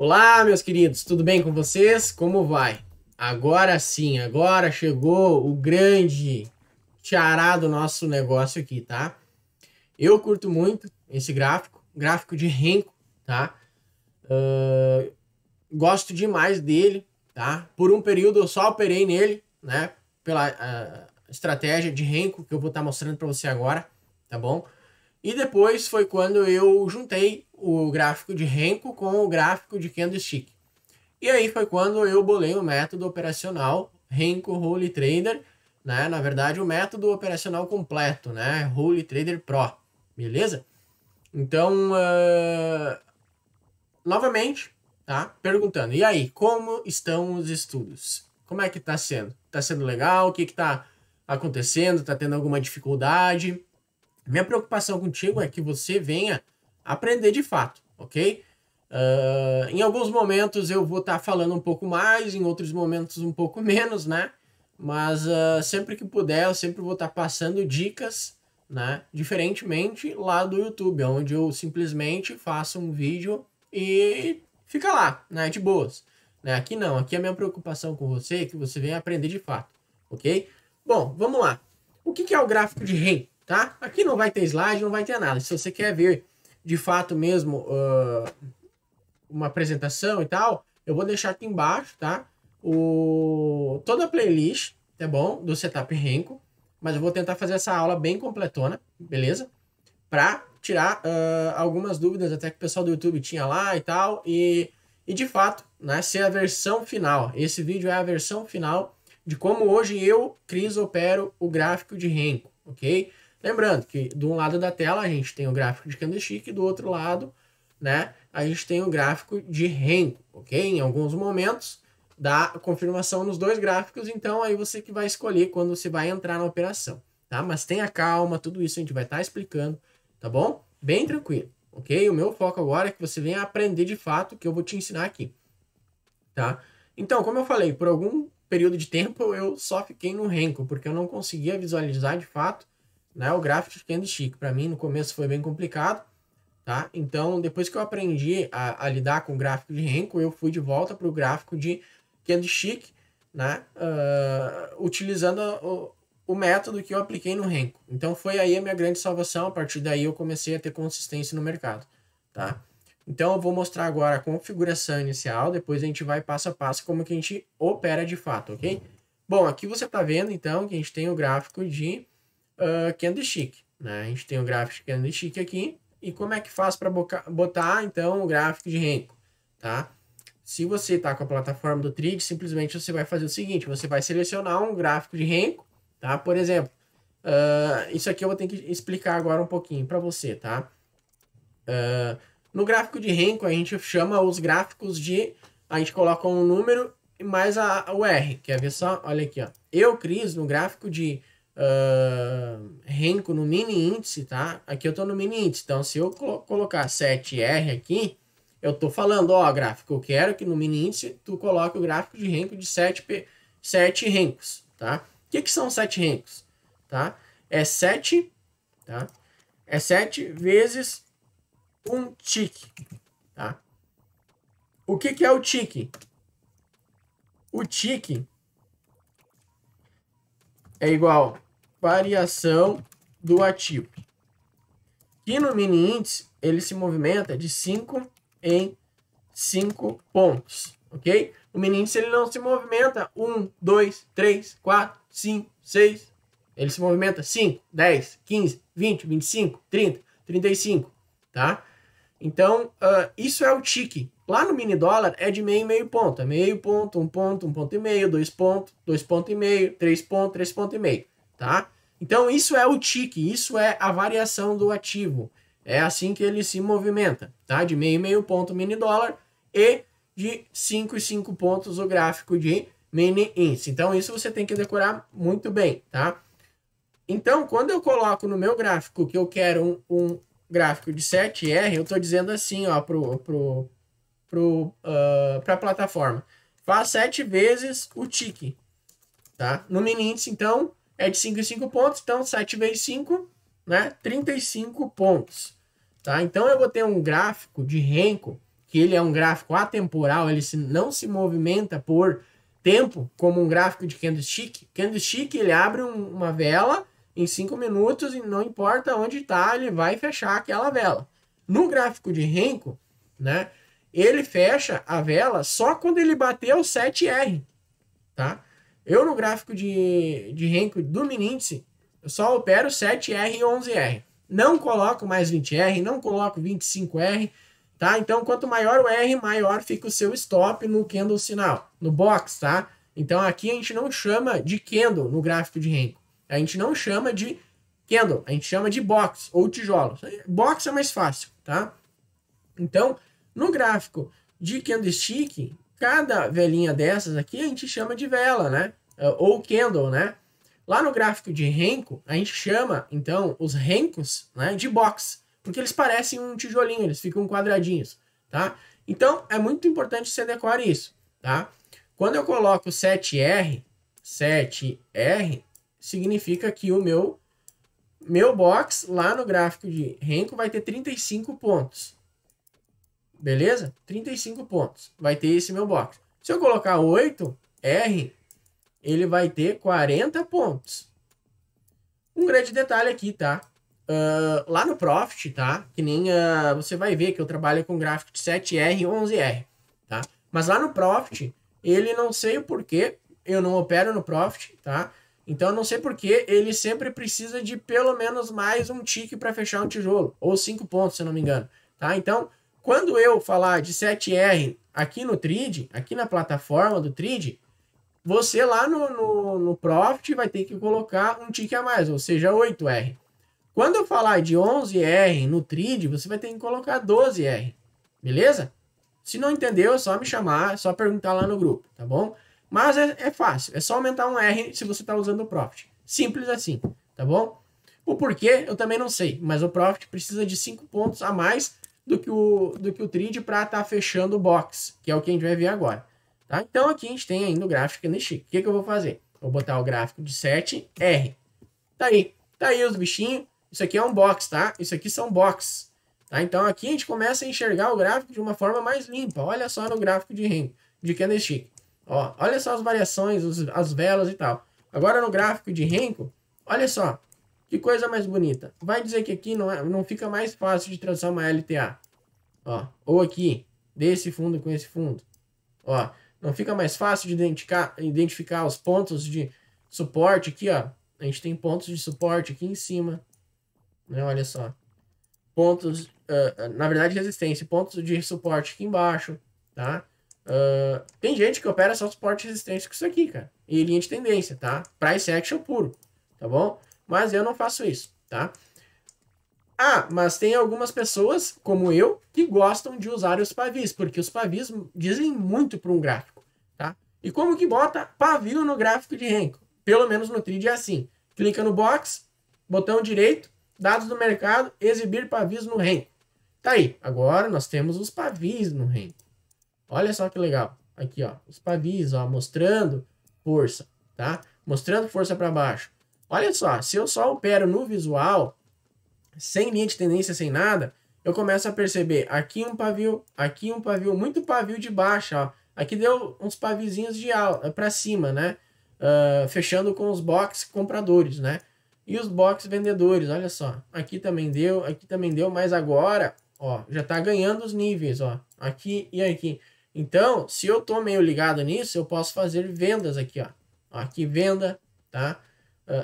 Olá, meus queridos, tudo bem com vocês? Como vai? Agora sim, agora chegou o grande chará do nosso negócio aqui, tá? Eu curto muito esse gráfico de Renko, tá? Gosto demais dele, tá? Por um período eu só operei nele, né? Pela estratégia de Renko que eu vou estar mostrando para você agora, tá bom? E depois foi quando eu juntei o gráfico de Renko com o gráfico de Candlestick. E aí foi quando eu bolei o método operacional Renko Holy Trader, né? Na verdade, o método operacional completo, né? Holy Trader Pro, beleza? Então, novamente, tá? Perguntando, e aí, como estão os estudos? Como é que tá sendo? Tá sendo legal? O que que tá acontecendo? Tá tendo alguma dificuldade? Minha preocupação contigo é que você venha aprender de fato, ok? Em alguns momentos eu vou estar falando um pouco mais, em outros momentos um pouco menos, né? Mas sempre que puder, eu sempre vou estar passando dicas, né? Diferentemente lá do YouTube, onde eu simplesmente faço um vídeo e fica lá, né? De boas. Né? Aqui não, aqui a minha preocupação com você é que você venha aprender de fato, ok? Bom, vamos lá. O que é o gráfico de REM? Tá? Aqui não vai ter slide, não vai ter nada. Se você quer ver de fato mesmo uma apresentação e tal, eu vou deixar aqui embaixo, tá? Toda a playlist, tá bom? Do Setup Renko. Mas eu vou tentar fazer essa aula bem completona, beleza? Pra tirar algumas dúvidas até que o pessoal do YouTube tinha lá e tal. E de fato, né, ser a versão final. Esse vídeo é a versão final de como hoje eu, Cris, opero o gráfico de Renko, ok? Lembrando que de um lado da tela a gente tem o gráfico de Candlestick e do outro lado, né, a gente tem o gráfico de Renko, ok? Em alguns momentos dá confirmação nos dois gráficos, então aí você que vai escolher quando você vai entrar na operação, tá? Mas tenha calma, tudo isso a gente vai estar explicando, tá bom? Bem tranquilo, ok? O meu foco agora é que você venha aprender de fato o que eu vou te ensinar aqui, tá? Então, como eu falei, por algum período de tempo eu só fiquei no Renko, porque eu não conseguia visualizar de fato, né, o gráfico de Candlestick. Para mim, no começo foi bem complicado, tá? Então, depois que eu aprendi a lidar com o gráfico de Renko, eu fui de volta para o gráfico de Candlestick, né? Utilizando o método que eu apliquei no Renko. Então, foi aí a minha grande salvação. A partir daí, eu comecei a ter consistência no mercado, tá? Então, eu vou mostrar agora a configuração inicial, depois a gente vai passo a passo como que a gente opera de fato, ok? Bom, aqui você está vendo, então, que a gente tem o gráfico de Candlestick, né? A gente tem o gráfico de Candlestick aqui, e como é que faz para botar, então, o gráfico de Renko, tá? Se você está com a plataforma do Trig, simplesmente você vai fazer o seguinte, você vai selecionar um gráfico de Renko, tá? Por exemplo, isso aqui eu vou ter que explicar agora um pouquinho para você, tá? No gráfico de Renko, a gente chama os gráficos de... A gente coloca um número e mais o R. Quer ver só? Olha aqui, ó. Eu, Cris, no gráfico de Renko no mini índice, tá? Aqui eu tô no mini índice. Então, se eu colocar 7R aqui, eu tô falando, ó, gráfico, eu quero que no mini índice tu coloque o gráfico de Renko de 7 Renkos, tá? O que são 7 Renkos? Tá? É 7, tá? É 7 vezes um tique, tá? O que é o tique? O tique é igual variação do ativo. E no mini índice, ele se movimenta de 5 em 5 pontos, ok? O mini índice ele não se movimenta 1, 2, 3, 4, 5, 6. Ele se movimenta 5, 10, 15, 20, 25, 30, 35, tá? Então, isso é o tique. Lá no mini dólar é de meio e meio ponto. É meio ponto, um ponto e meio, 2 pontos e meio, 3 pontos e meio, tá? Então, isso é o tique, isso é a variação do ativo. É assim que ele se movimenta, tá? De meio e meio ponto mini dólar e de 5 e 5 pontos o gráfico de mini índice. Então, isso você tem que decorar muito bem, tá? Então, quando eu coloco no meu gráfico que eu quero um gráfico de 7R, eu estou dizendo assim, ó, para a plataforma. Faz 7 vezes o tique, tá? No mini índice, então, é de 5 em 5 pontos, então 7 vezes 5, né? 35 pontos, tá? Então, eu vou ter um gráfico de Renko que ele é um gráfico atemporal, ele não se movimenta por tempo, como um gráfico de candlestick. Candlestick, ele abre uma vela em 5 minutos e não importa onde está, ele vai fechar aquela vela. No gráfico de Renko, né, ele fecha a vela só quando ele bater o 7R, tá? Eu no gráfico de Renko do mini índice, eu só opero 7R e 11R. Não coloco mais 20R, não coloco 25R, tá? Então, quanto maior o R, maior fica o seu stop no candle sinal, no box, tá? Então, aqui a gente não chama de candle no gráfico de Renko. A gente não chama de candle, a gente chama de box ou tijolo. Box é mais fácil, tá? Então, no gráfico de candlestick, cada velinha dessas aqui a gente chama de vela, né? Ou candle, né? Lá no gráfico de Renko, a gente chama, então, os Renkos, né, de box, porque eles parecem um tijolinho, eles ficam quadradinhos, tá? Então, é muito importante você decorar isso, tá? Quando eu coloco 7R, significa que o meu box lá no gráfico de Renko vai ter 35 pontos. Beleza? 35 pontos. Vai ter esse meu box. Se eu colocar 8R, ele vai ter 40 pontos. Um grande detalhe aqui, tá? Lá no Profit, tá? Que nem você vai ver que eu trabalho com gráfico de 7R e 11R, tá? Mas lá no Profit, ele não sei o porquê, eu não opero no Profit, tá? Então eu não sei porquê, ele sempre precisa de pelo menos mais um tique para fechar um tijolo, ou 5 pontos, se eu não me engano, tá? Então, quando eu falar de 7R aqui no Trade, aqui na plataforma do Trade, você lá no Profit vai ter que colocar um tique a mais, ou seja, 8R. Quando eu falar de 11R no Trade, você vai ter que colocar 12R, beleza? Se não entendeu, é só me chamar, é só perguntar lá no grupo, tá bom? Mas é fácil, é só aumentar um R se você está usando o Profit. Simples assim, tá bom? O porquê eu também não sei, mas o Profit precisa de 5 pontos a mais do que o Trade para estar fechando o box, que é o que a gente vai ver agora. Tá? Então aqui a gente tem ainda o gráfico candlestick. O que eu vou fazer? Vou botar o gráfico de 7R. Tá aí os bichinhos. Isso aqui é um box, tá? Isso aqui são boxes. Tá? Então aqui a gente começa a enxergar o gráfico de uma forma mais limpa. Olha só no gráfico de Renko, de candlestick. Ó, olha só as variações, as velas e tal. Agora no gráfico de Renko, olha só. Que coisa mais bonita. Vai dizer que aqui não fica mais fácil de traçar uma LTA. Ó, ou aqui, desse fundo com esse fundo. Ó, não fica mais fácil de identificar os pontos de suporte aqui, ó. A gente tem pontos de suporte aqui em cima. Né? Olha só. Pontos, na verdade, resistência. Pontos de suporte aqui embaixo, tá? Tem gente que opera só suporte e resistência com isso aqui, cara. E linha de tendência, tá? Price action puro, tá bom? Mas eu não faço isso, tá? Mas tem algumas pessoas, como eu, que gostam de usar os pavis, porque os pavis dizem muito para um gráfico, tá? E como que bota pavio no gráfico de Renko? Pelo menos no Trade é assim. Clica no box, botão direito, dados do mercado, exibir pavis no Renko. Tá aí. Agora nós temos os pavis no Renko. Olha só que legal. Aqui, ó, os pavis, ó, mostrando força, tá? Mostrando força para baixo. Olha só, se eu só opero no visual, sem linha de tendência, sem nada, eu começo a perceber aqui um pavio, muito pavio de baixa, ó. Aqui deu uns pavizinhos de alta, para cima, né? Fechando com os box compradores, né? E os box vendedores, olha só. Aqui também deu, mas agora, ó, já tá ganhando os níveis, ó. Aqui e aqui. Então, se eu tô meio ligado nisso, eu posso fazer vendas aqui, ó. Aqui venda, tá?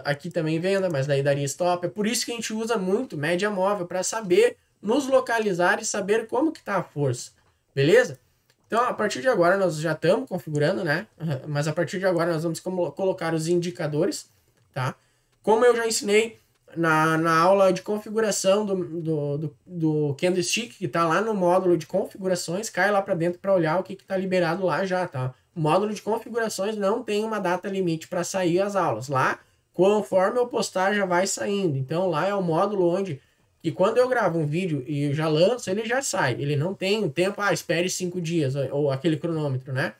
Aqui também venda, mas daí daria stop. É por isso que a gente usa muito média móvel, para saber nos localizar e saber como que tá a força. Beleza? Então, a partir de agora, nós já estamos configurando, né? Mas a partir de agora, nós vamos colocar os indicadores, tá? Como eu já ensinei na aula de configuração do candlestick, que está lá no módulo de configurações, cai lá para dentro para olhar o que está liberado lá já, tá? O módulo de configurações não tem uma data limite para sair as aulas. Lá, conforme eu postar, já vai saindo. Então, lá é o módulo onde, que quando eu gravo um vídeo e eu já lanço, ele já sai. Ele não tem o tempo, espere 5 dias, ou aquele cronômetro, né?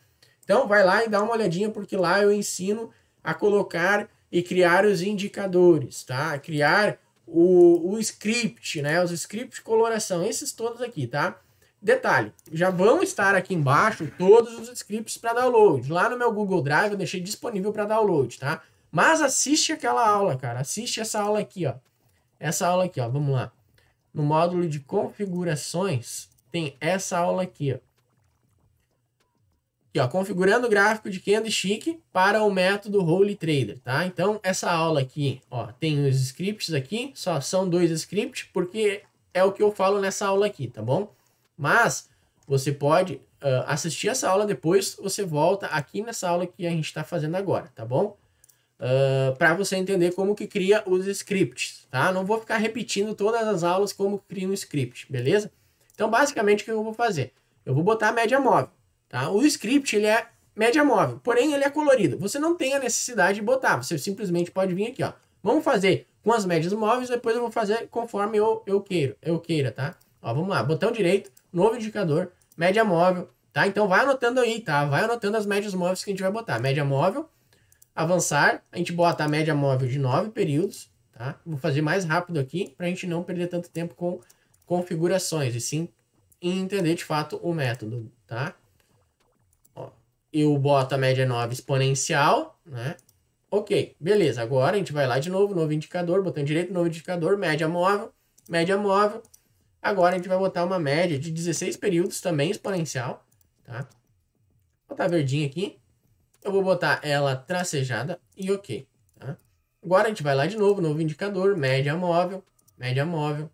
Então, vai lá e dá uma olhadinha, porque lá eu ensino a colocar e criar os indicadores, tá? Criar o script, né? Os scripts de coloração, esses todos aqui, tá? Detalhe, já vão estar aqui embaixo todos os scripts para download. Lá no meu Google Drive eu deixei disponível para download, tá? Mas assiste aquela aula, cara. Assiste essa aula aqui, ó. Essa aula aqui, ó. Vamos lá. No módulo de configurações, tem essa aula aqui, ó. Aqui, ó. Configurando o gráfico de candlestick para o método Holy Trader, tá? Então, essa aula aqui, ó, tem os scripts aqui. Só são 2 scripts, porque é o que eu falo nessa aula aqui, tá bom? Mas você pode assistir essa aula depois, você volta aqui nessa aula que a gente está fazendo agora, tá bom? Para você entender como que cria os scripts, tá? Não vou ficar repetindo todas as aulas como cria um script, beleza? Então, basicamente, o que eu vou fazer? Eu vou botar a média móvel, tá? O script, ele é média móvel, porém ele é colorido. Você não tem a necessidade de botar, você simplesmente pode vir aqui, ó. Vamos fazer com as médias móveis, depois eu vou fazer conforme eu queira, tá? Ó, vamos lá, botão direito, novo indicador, média móvel, tá? Então vai anotando aí, tá? Vai anotando as médias móveis que a gente vai botar. Média móvel, avançar, a gente bota a média móvel de 9 períodos, tá? Vou fazer mais rápido aqui, pra gente não perder tanto tempo com configurações, e sim entender de fato o método, tá? Ó, eu boto a média 9 exponencial, né? Ok, beleza. Agora a gente vai lá de novo, novo indicador, botão direito, novo indicador, média móvel, média móvel. Agora a gente vai botar uma média de 16 períodos, também exponencial, tá? Vou botar verdinha aqui. Eu vou botar ela tracejada e ok, tá? Agora a gente vai lá de novo, novo indicador, média móvel, média móvel.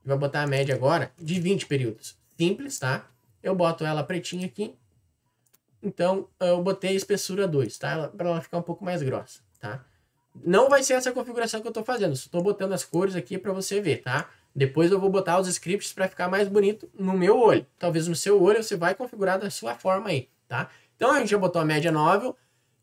Vai botar a média agora de 20 períodos. Simples, tá? Eu boto ela pretinha aqui. Então, eu botei espessura 2, tá? Para ela ficar um pouco mais grossa, tá? Não vai ser essa configuração que eu tô fazendo. Só tô botando as cores aqui para você ver, tá? Depois eu vou botar os scripts para ficar mais bonito no meu olho. Talvez no seu olho você vai configurar da sua forma aí, tá? Então a gente já botou a média 9,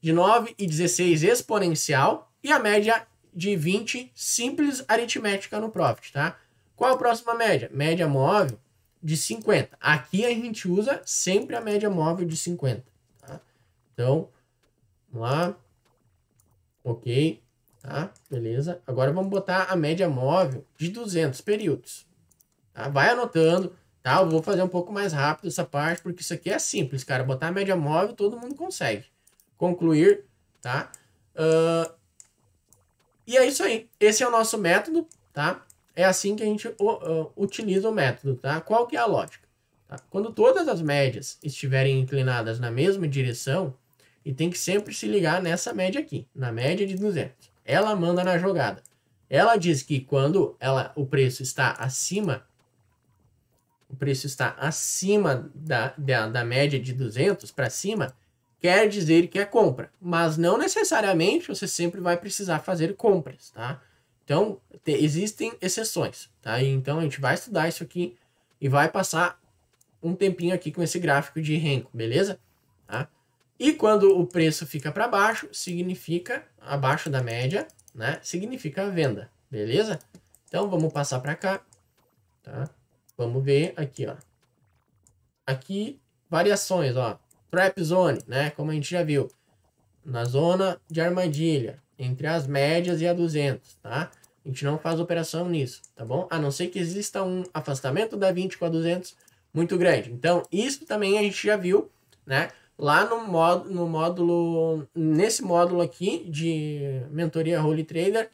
de 9 e 16 exponencial e a média de 20 simples aritmética no Profit, tá? Qual a próxima média? Média móvel de 50. Aqui a gente usa sempre a média móvel de 50, tá? Então, vamos lá. Ok, tá? Beleza. Agora vamos botar a média móvel de 200 períodos. Tá? Vai anotando, tá? Eu vou fazer um pouco mais rápido essa parte, porque isso aqui é simples, cara. Botar a média móvel todo mundo consegue. Concluir, tá? E é isso aí. Esse é o nosso método, tá? É assim que a gente utiliza o método, tá? Qual que é a lógica? Tá? Quando todas as médias estiverem inclinadas na mesma direção, e tem que sempre se ligar nessa média aqui, na média de 200. Ela manda na jogada. Ela diz que quando o preço está acima da média de 200 para cima, quer dizer que é compra. Mas não necessariamente você sempre vai precisar fazer compras, tá? Então, existem exceções, tá? Então, a gente vai estudar isso aqui e vai passar um tempinho aqui com esse gráfico de Renko, beleza? Tá? E quando o preço fica para baixo, significa abaixo da média, né? Significa venda, beleza? Então, vamos passar para cá, tá? Vamos ver aqui, ó. Aqui, variações, ó. Trap Zone, né? Como a gente já viu. Na zona de armadilha, entre as médias e a 200, tá? A gente não faz operação nisso, tá bom? A não ser que exista um afastamento da 20 com a 200 muito grande. Então, isso também a gente já viu, né? Lá nesse módulo aqui de mentoria Holy Trader,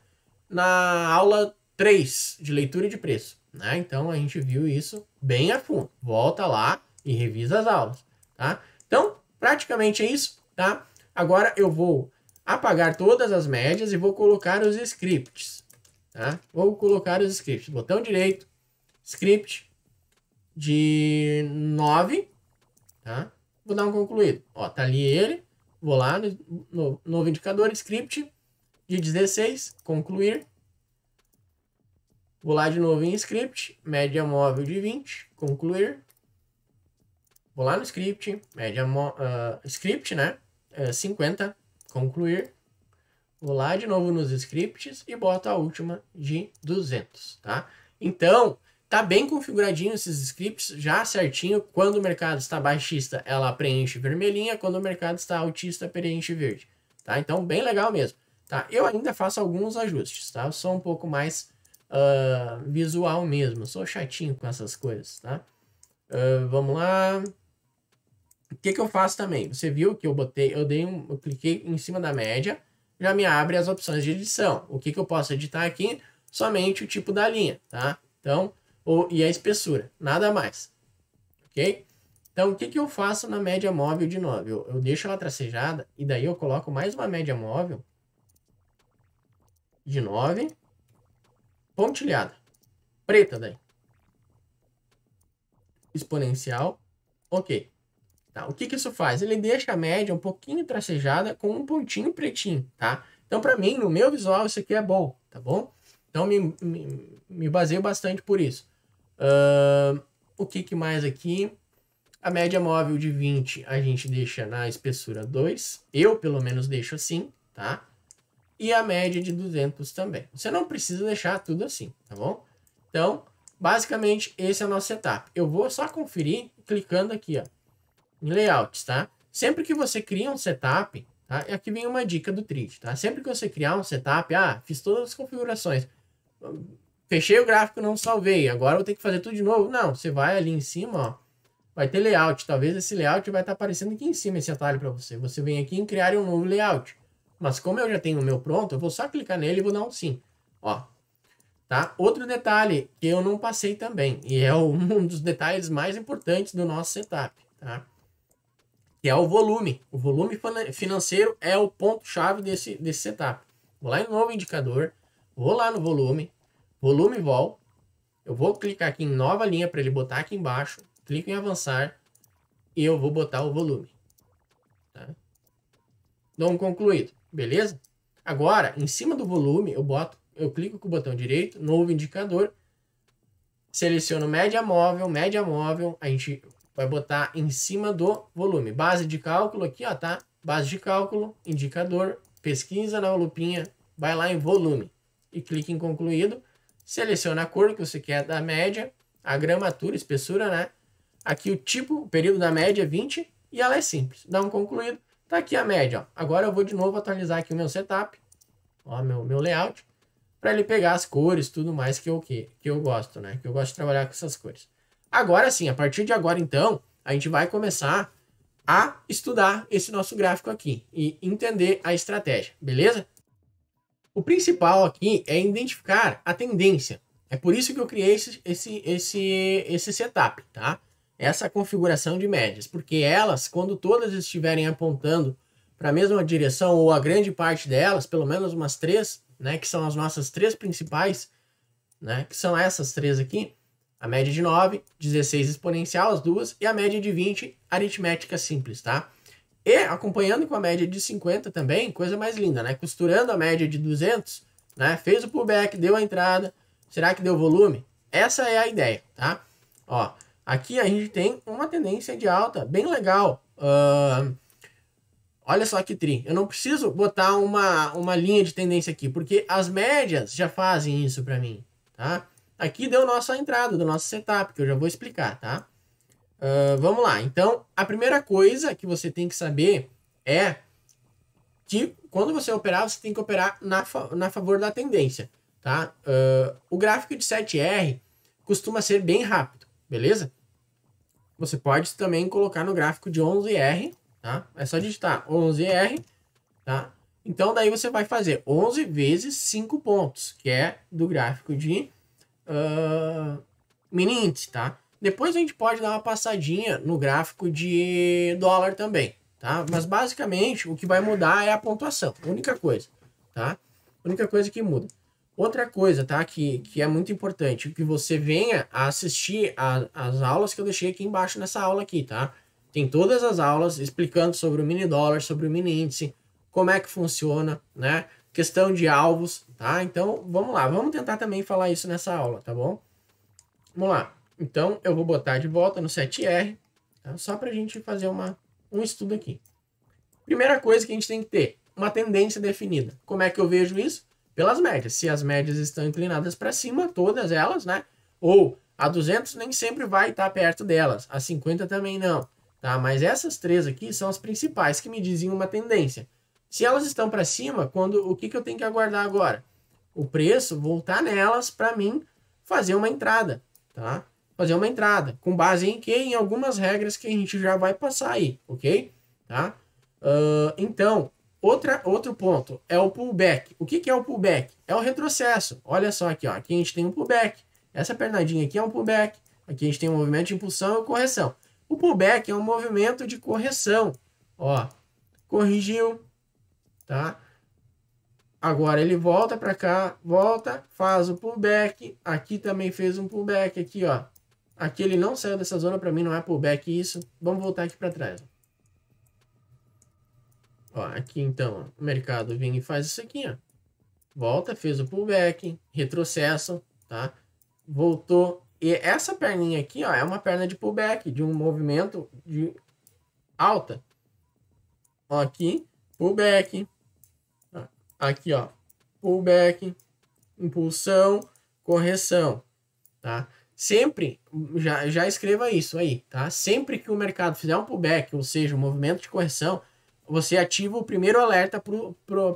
na aula 3 de leitura de preço, né? Então, a gente viu isso bem a fundo. Volta lá e revisa as aulas, tá? Então, praticamente é isso, tá? Agora eu vou apagar todas as médias e vou colocar os scripts, tá? Vou colocar os scripts. Botão direito, script de 9, tá? Vou dar um concluído. Ó, tá ali ele. Vou lá no novo indicador, script de 16, concluir. Vou lá de novo em script, média móvel de 20, concluir. Vou lá no script, script, né? 50, concluir. Vou lá de novo nos scripts e boto a última de 200, tá? Então, tá bem configuradinho esses scripts, já certinho. Quando o mercado está baixista, ela preenche vermelhinha. Quando o mercado está altista, preenche verde, tá? Então, bem legal mesmo, tá? Eu ainda faço alguns ajustes, tá? Eu sou um pouco mais visual mesmo. Eu sou chatinho com essas coisas, tá? Vamos lá. O que eu faço também? Você viu que eu cliquei em cima da média, já me abre as opções de edição. O que eu posso editar aqui? Somente o tipo da linha, tá? Então, e a espessura, nada mais, ok? Então, o que eu faço na média móvel de 9? Eu deixo ela tracejada e daí eu coloco mais uma média móvel de 9, pontilhada, preta daí. Exponencial, ok. Tá, o que isso faz? Ele deixa a média um pouquinho tracejada com um pontinho pretinho, tá? Então, para mim, no meu visual, isso aqui é bom, tá bom? Então, me baseio bastante por isso. O que mais aqui? A média móvel de 20 a gente deixa na espessura 2. Eu, pelo menos, deixo assim, tá? E a média de 200 também. Você não precisa deixar tudo assim, tá bom? Então, basicamente, esse é o nosso setup. Eu vou só conferir clicando aqui, ó, em layouts, tá? Sempre que você cria um setup, tá? E aqui vem uma dica do Trid, tá? Sempre que você criar um setup, fiz todas as configurações, fechei o gráfico, não salvei, agora eu vou ter que fazer tudo de novo. Não, você vai ali em cima, ó, vai ter layout. Talvez esse layout vai estar aparecendo aqui em cima, esse atalho para você. Você vem aqui em criar um novo layout. Mas como eu já tenho o meu pronto, eu vou só clicar nele e vou dar um sim. Ó, tá? Outro detalhe que eu não passei também, e é um dos detalhes mais importantes do nosso setup, tá? Que é o volume. O volume financeiro é o ponto-chave desse setup. Vou lá em novo indicador, vou lá no volume vol, eu vou clicar aqui em nova linha para ele botar aqui embaixo, clico em avançar e eu vou botar o volume. Tá? Dou um concluído, beleza? Agora, em cima do volume, eu clico com o botão direito, novo indicador, seleciono média móvel, a gente vai botar em cima do volume. Base de cálculo aqui, ó, tá? Base de cálculo, indicador, pesquisa na lupinha, vai lá em volume e clica em concluído. Seleciona a cor que você quer da média, a gramatura, espessura, né? Aqui o tipo, o período da média é 20 e ela é simples. Dá um concluído. Tá aqui a média, ó. Agora eu vou de novo atualizar aqui o meu setup, ó, meu layout, para ele pegar as cores, tudo mais que eu gosto, né? Que eu gosto de trabalhar com essas cores. Agora sim, a partir de agora, então, a gente vai começar a estudar esse nosso gráfico aqui e entender a estratégia, beleza? O principal aqui é identificar a tendência. É por isso que eu criei esse setup, tá? Essa configuração de médias, porque elas, quando todas estiverem apontando para a mesma direção, ou a grande parte delas, pelo menos umas 3, né, que são as nossas 3 principais, né, que são essas 3 aqui, a média de 9, 16 exponencial, as duas, e a média de 20, aritmética simples, tá? E acompanhando com a média de 50 também, coisa mais linda, né? Costurando a média de 200, né? Fez o pullback, deu a entrada. Será que deu volume? Essa é a ideia, tá? Ó, aqui a gente tem uma tendência de alta bem legal. Olha só que tri. Eu não preciso botar uma linha de tendência aqui, porque as médias já fazem isso para mim, tá? Aqui deu nossa entrada do nosso setup, que eu já vou explicar, tá? Vamos lá. Então, a primeira coisa que você tem que saber é que quando você operar, você tem que operar na favor da tendência, tá? O gráfico de 7R costuma ser bem rápido, beleza? Você pode também colocar no gráfico de 11R, tá? É só digitar 11R, tá? Então, daí você vai fazer 11 vezes 5 pontos, que é do gráfico de mini índice, tá? Depois a gente pode dar uma passadinha no gráfico de dólar também, tá? Mas basicamente o que vai mudar é a pontuação, única coisa, tá? Única coisa que muda. Outra coisa, tá? Que é muito importante, que você venha a assistir as aulas que eu deixei aqui embaixo nessa aula aqui, tá? Tem todas as aulas explicando sobre o mini dólar, sobre o mini índice, como é que funciona, né? Questão de alvos, tá? Então, vamos lá. Vamos tentar também falar isso nessa aula, tá bom? Vamos lá. Então, eu vou botar de volta no 7R, tá? Só para a gente fazer um estudo aqui. Primeira coisa que a gente tem que ter, uma tendência definida. Como é que eu vejo isso? Pelas médias. Se as médias estão inclinadas para cima, todas elas, né? Ou a 200 nem sempre vai estar perto delas. A 50 também não, tá? Mas essas 3 aqui são as principais que me dizem uma tendência. Se elas estão para cima, o que eu tenho que aguardar agora? O preço voltar nelas para mim fazer uma entrada, tá? fazer uma entrada. Com base em quê? Em algumas regras que a gente já vai passar aí, ok? Tá? Então, outro ponto é o pullback. O que é o pullback? É o retrocesso. Olha só aqui, ó. Aqui a gente tem um pullback. Essa pernadinha aqui é um pullback. Aqui a gente tem um movimento de impulsão e correção. O pullback é um movimento de correção. Ó, corrigiu, tá? Agora ele volta para cá, volta, faz o pullback. Aqui também fez um pullback aqui, ó. Aqui ele não saiu dessa zona, para mim não é pullback isso. Vamos voltar aqui para trás. Ó, aqui então, ó, o mercado vem e faz isso aqui, ó. Volta, fez o pullback, retrocesso, tá? Voltou. E essa perninha aqui, ó, é uma perna de pullback, de um movimento de alta. Ó, aqui, pullback. Aqui, ó, pullback, impulsão, correção, tá? Sempre, já escreva isso aí, tá? Sempre que o mercado fizer um pullback, ou seja, um movimento de correção, você ativa o primeiro alerta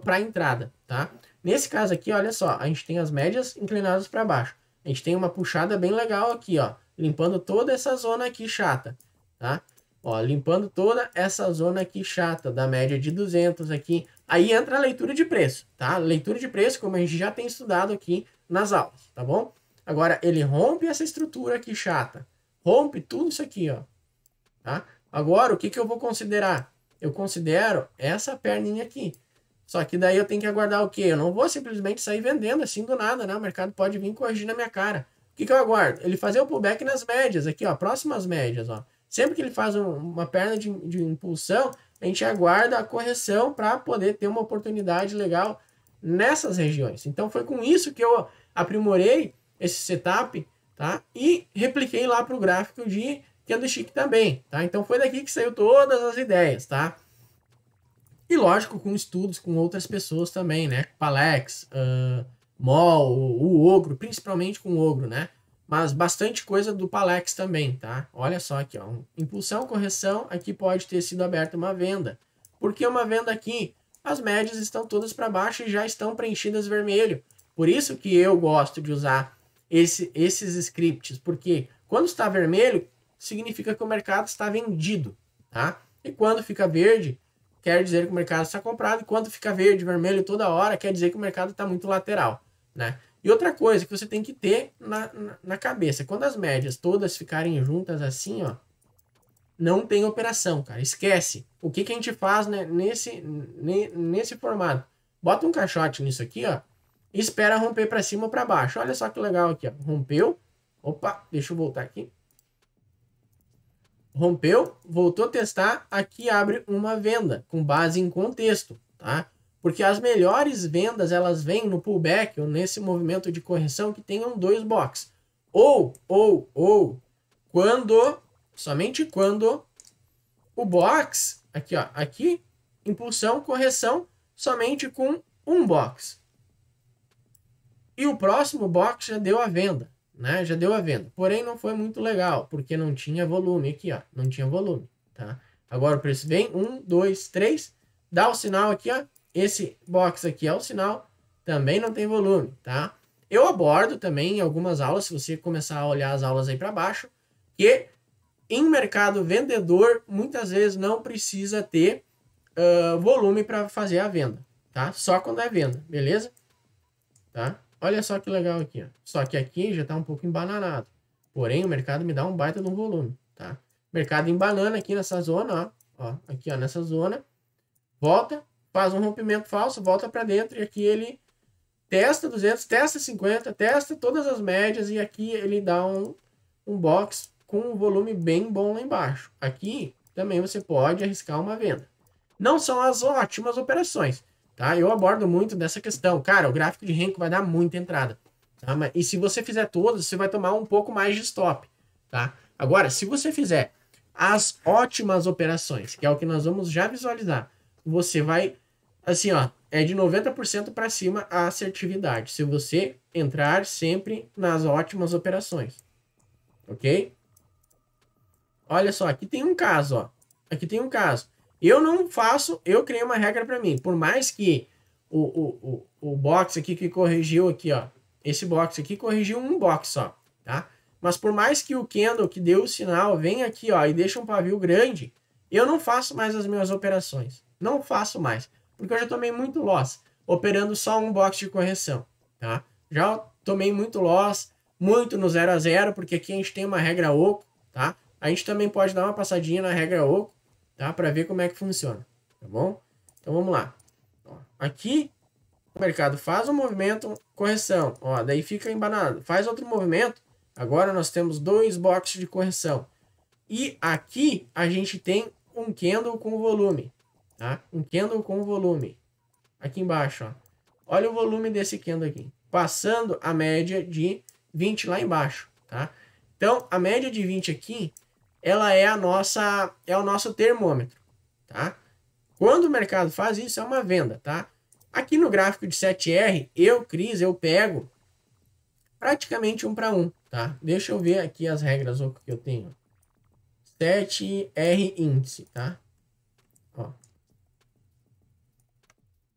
para a entrada, tá? Nesse caso aqui, olha só, a gente tem as médias inclinadas para baixo. A gente tem uma puxada bem legal aqui, ó, limpando toda essa zona aqui chata, tá? Ó, limpando toda essa zona aqui chata, da média de 200 aqui. Aí entra a leitura de preço, tá? Leitura de preço, como a gente já tem estudado aqui nas aulas, tá bom? Agora, ele rompe essa estrutura aqui chata. Rompe tudo isso aqui, ó. Tá? Agora, o que eu vou considerar? Eu considero essa perninha aqui. Só que daí eu tenho que aguardar o quê? Eu não vou simplesmente sair vendendo assim do nada, né? O mercado pode vir corrigir na minha cara. O que eu aguardo? Ele fazer o pullback nas médias aqui, ó. Próximas médias, ó. Sempre que ele faz uma perna de impulsão, a gente aguarda a correção para poder ter uma oportunidade legal nessas regiões. Então foi com isso que eu aprimorei esse setup, tá? E repliquei lá para o gráfico de candlestick também, tá? Então foi daqui que saiu todas as ideias, tá? E lógico, com estudos com outras pessoas também, né? Palex, Mol, o Ogro, principalmente com o Ogro, né? Mas bastante coisa do Palex também, tá? Olha só aqui, ó. Impulsão, correção, aqui pode ter sido aberta uma venda. Por que uma venda aqui? As médias estão todas para baixo e já estão preenchidas vermelho. Por isso que eu gosto de usar esses scripts, porque quando está vermelho, significa que o mercado está vendido, tá? E quando fica verde, quer dizer que o mercado está comprado, e quando fica verde, vermelho toda hora, quer dizer que o mercado está muito lateral, né? E outra coisa que você tem que ter na cabeça, quando as médias todas ficarem juntas assim, ó, não tem operação, cara, esquece. O que a gente faz, né, nesse formato? Bota um caixote nisso aqui, ó, e espera romper para cima ou para baixo. Olha só que legal aqui, ó, rompeu, opa, deixa eu voltar aqui. Rompeu, voltou a testar, aqui abre uma venda com base em contexto, tá? Porque as melhores vendas, elas vêm no pullback ou nesse movimento de correção que tenham dois box. Ou, somente quando o box, aqui ó, aqui, impulsão, correção, somente com um box. E o próximo box já deu a venda, né? Já deu a venda. Porém, não foi muito legal, porque não tinha volume aqui, ó, não tinha volume, tá? Agora o preço vem, 1, 2, 3, dá o sinal aqui, ó. Esse box aqui é o sinal, também não tem volume, tá? Eu abordo também em algumas aulas, se você começar a olhar as aulas aí para baixo, que em mercado vendedor, muitas vezes não precisa ter volume para fazer a venda, tá? Só quando é venda, beleza? Tá? Olha só que legal aqui, ó. Só que aqui já está um pouco embananado. Porém, o mercado me dá um baita de um volume, tá? Mercado embanana aqui nessa zona, ó. Aqui, ó, nessa zona. Volta, faz um rompimento falso, volta para dentro e aqui ele testa 200, testa 50, testa todas as médias e aqui ele dá um box com um volume bem bom lá embaixo. Aqui também você pode arriscar uma venda. Não são as ótimas operações, tá? Eu abordo muito dessa questão. Cara, o gráfico de Renko vai dar muita entrada, tá? E se você fizer todas, você vai tomar um pouco mais de stop, tá? Agora, se você fizer as ótimas operações, que é o que nós vamos já visualizar, você vai, assim, ó, é de 90% para cima a assertividade, se você entrar sempre nas ótimas operações, ok? Olha só, aqui tem um caso, ó. Aqui tem um caso. Eu não faço, eu criei uma regra para mim. Por mais que o box aqui que corrigiu aqui, ó. Esse box aqui corrigiu um box só, tá? Mas por mais que o candle que deu o sinal venha aqui, ó, e deixe um pavio grande, eu não faço mais as minhas operações. Não faço mais. Porque eu já tomei muito loss, operando só um box de correção, tá? Já tomei muito loss, muito no 0 a 0, porque aqui a gente tem uma regra oco, tá? A gente também pode dar uma passadinha na regra oco, tá? Para ver como é que funciona, tá bom? Então vamos lá. Ó, aqui o mercado faz um movimento, correção, ó, daí fica embanado. Faz outro movimento, agora nós temos 2 boxes de correção. E aqui a gente tem um candle com volume, tá? Um candle com volume. Aqui embaixo, ó. Olha o volume desse candle aqui. Passando a média de 20 lá embaixo, tá? Então, a média de 20 aqui, ela é o nosso termômetro, tá? Quando o mercado faz isso, é uma venda, tá? Aqui no gráfico de 7R, Cris, eu pego praticamente 1 para 1, tá? Deixa eu ver aqui as regras que eu tenho. 7R índice, tá? Ó.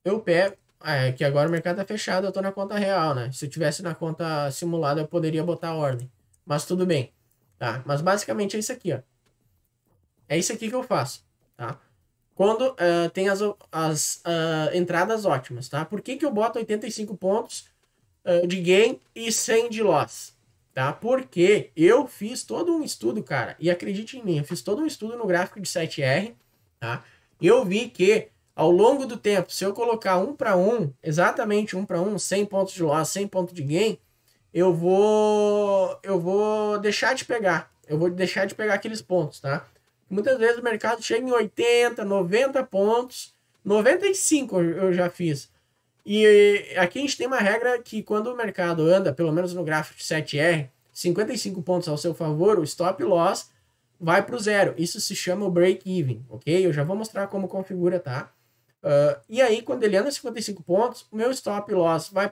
Eu pego... é que agora o mercado tá fechado, eu tô na conta real, né? Se eu tivesse na conta simulada, eu poderia botar a ordem. Mas tudo bem, tá? Mas basicamente é isso aqui, ó. É isso aqui que eu faço, tá? Quando tem as entradas ótimas, tá? Por que eu boto 85 pontos de gain e 100 de loss? Tá? Porque eu fiz todo um estudo, cara, e acredite em mim, eu fiz todo um estudo no gráfico de 7R, tá? E eu vi que ao longo do tempo, se eu colocar 1 para 1, exatamente 1 para 1, 100 pontos de loss, 100 pontos de gain, eu vou deixar de pegar. Eu vou deixar de pegar aqueles pontos, tá? Muitas vezes o mercado chega em 80, 90 pontos, 95 eu já fiz. E aqui a gente tem uma regra que quando o mercado anda, pelo menos no gráfico de 7R, 55 pontos ao seu favor, o stop loss vai para o zero. Isso se chama o break-even, ok? Eu já vou mostrar como configura, tá? E aí, quando ele anda 55 pontos, o meu stop loss vai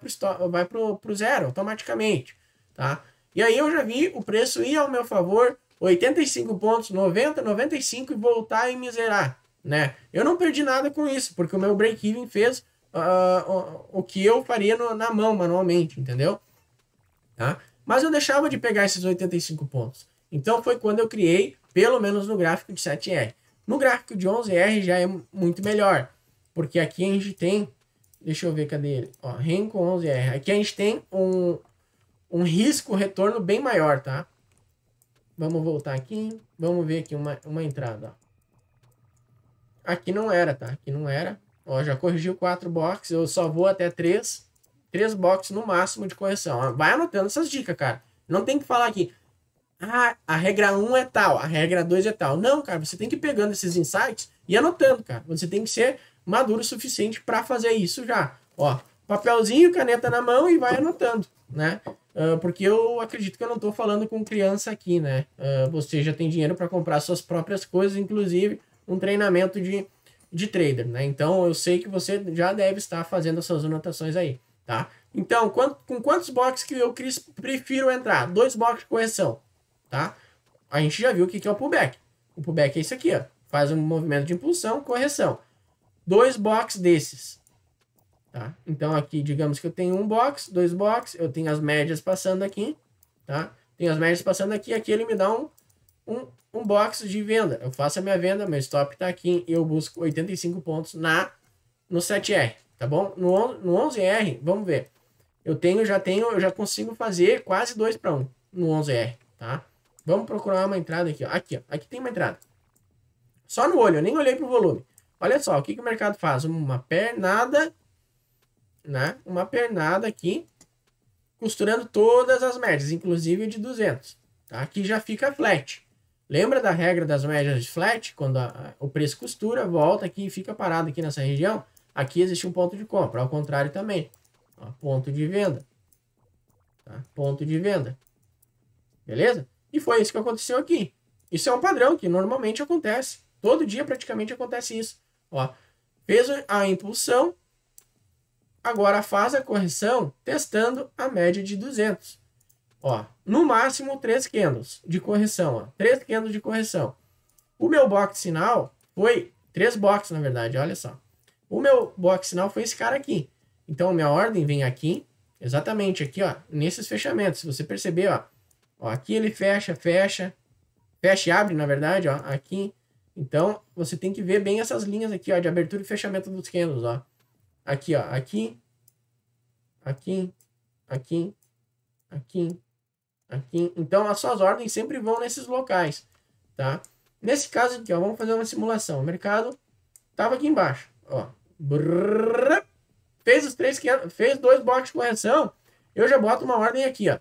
pro zero automaticamente, tá? E aí eu já vi o preço ir ao meu favor, 85 pontos, 90, 95 e voltar e miserar, né? Eu não perdi nada com isso, porque o meu break-even fez o que eu faria na mão manualmente, entendeu? Tá? Mas eu deixava de pegar esses 85 pontos. Então foi quando eu criei, pelo menos no gráfico de 7R. No gráfico de 11R já é muito melhor, porque aqui a gente tem, deixa eu ver, cadê ele? Ó, REN com 11R. Aqui a gente tem um risco retorno bem maior, tá? Vamos voltar aqui, vamos ver aqui uma entrada, ó. Aqui não era, tá? Aqui não era. Ó, já corrigiu 4 boxes, eu só vou até 3 boxes no máximo de correção. Ó, vai anotando essas dicas, cara. Não tem que falar aqui, a regra 1 é tal, a regra 2 é tal. Não, cara, você tem que ir pegando esses insights e anotando, cara. Você tem que ser maduro o suficiente para fazer isso já. Ó, papelzinho, caneta na mão e vai anotando, né? Porque eu acredito que eu não tô falando com criança aqui, né? Você já tem dinheiro para comprar suas próprias coisas, inclusive um treinamento de trader, né? Então eu sei que você já deve estar fazendo as suas anotações aí, tá? Então, com quantos boxes que eu prefiro entrar? 2 boxes de correção, tá? A gente já viu o que é o pullback. O pullback é isso aqui, ó. Faz um movimento de impulsão, correção. 2 boxes desses, tá? Então aqui, digamos que eu tenho 1 box, 2 boxes, eu tenho as médias passando aqui, tá? Tenho as médias passando aqui, aqui ele me dá um box de venda. Eu faço a minha venda, meu stop está aqui e eu busco 85 pontos no 7R, tá bom? No 11R, vamos ver. Eu já consigo fazer quase 2 para 1 no 11R, tá? Vamos procurar uma entrada aqui, ó. Aqui, ó. Aqui tem uma entrada. Só no olho, eu nem olhei pro volume. Olha só, o que o mercado faz? Uma pernada, né? Uma pernada aqui, costurando todas as médias, inclusive de 200, tá? Aqui já fica flat. Lembra da regra das médias de flat? Quando o preço costura, volta aqui e fica parado aqui nessa região. Aqui existe um ponto de compra, ao contrário também. Ó, ponto de venda. Tá? Ponto de venda. Beleza? E foi isso que aconteceu aqui. Isso é um padrão que normalmente acontece. Todo dia praticamente acontece isso. Ó, fez a impulsão, agora faz a correção testando a média de 200. Ó, no máximo 3 candles de correção, ó. 3 candles de correção. O meu box sinal foi 3 boxes, na verdade, olha só. O meu box sinal foi esse cara aqui. Então, minha ordem vem aqui, exatamente aqui, ó, nesses fechamentos. Se você perceber, ó, Ó, aqui ele fecha, fecha e abre, na verdade, ó, aqui. Então, você tem que ver bem essas linhas aqui, ó, de abertura e fechamento dos candles, ó. Aqui, ó, aqui, aqui, aqui, aqui, aqui. Então, as suas ordens sempre vão nesses locais, tá? Nesse caso aqui, ó, vamos fazer uma simulação. O mercado tava aqui embaixo, ó. Brrr, fez os 3 fez 2 blocos de correção. Eu já boto uma ordem aqui, ó.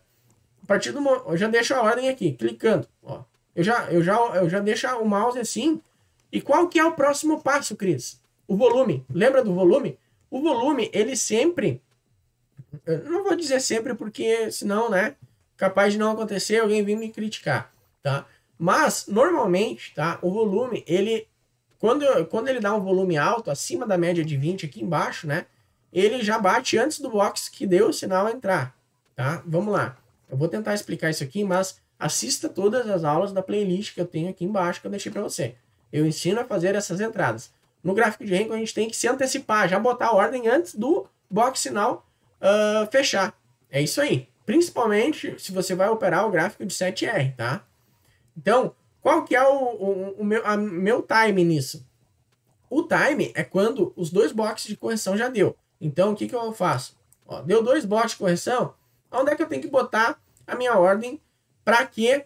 A partir do eu já deixo a ordem aqui, clicando, ó. Eu já deixo o mouse assim. E qual que é o próximo passo, Cris? O volume. Lembra do volume? O volume, ele sempre... Eu não vou dizer sempre porque senão, né? Capaz de não acontecer, alguém vir me criticar, tá? Mas, normalmente, tá? O volume, ele... Quando ele dá um volume alto, acima da média de 20 aqui embaixo, né? Ele já bate antes do box que deu o sinal a entrar, tá? Vamos lá. Eu vou tentar explicar isso aqui, mas assista todas as aulas da playlist que eu tenho aqui embaixo que eu deixei para você. Eu ensino a fazer essas entradas. No gráfico de Renko a gente tem que se antecipar, já botar a ordem antes do box sinal fechar. É isso aí. Principalmente se você vai operar o gráfico de 7R, tá? Então, qual que é o meu time nisso? O time é quando os 2 boxes de correção já deu. Então, o que eu faço? Ó, deu 2 boxes de correção, onde é que eu tenho que botar a minha ordem para que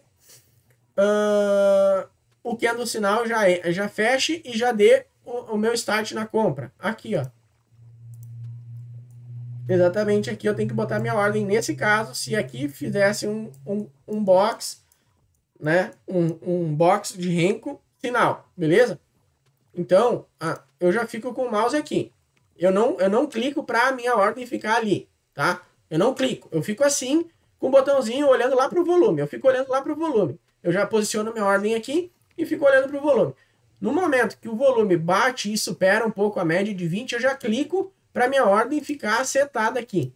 o candle sinal já feche e já dê o meu start na compra? Aqui, ó. Exatamente aqui eu tenho que botar minha ordem. Nesse caso, se aqui fizesse um box, né? Um box de Renko sinal, beleza? Então, eu já fico com o mouse aqui. Eu não clico para a minha ordem ficar ali, tá? Eu não clico. Eu fico assim, com o botãozinho olhando lá para o volume. Eu fico olhando lá para o volume. Eu já posiciono minha ordem aqui e fico olhando para o volume. No momento que o volume bate e supera um pouco a média de 20, eu já clico para minha ordem ficar setada aqui,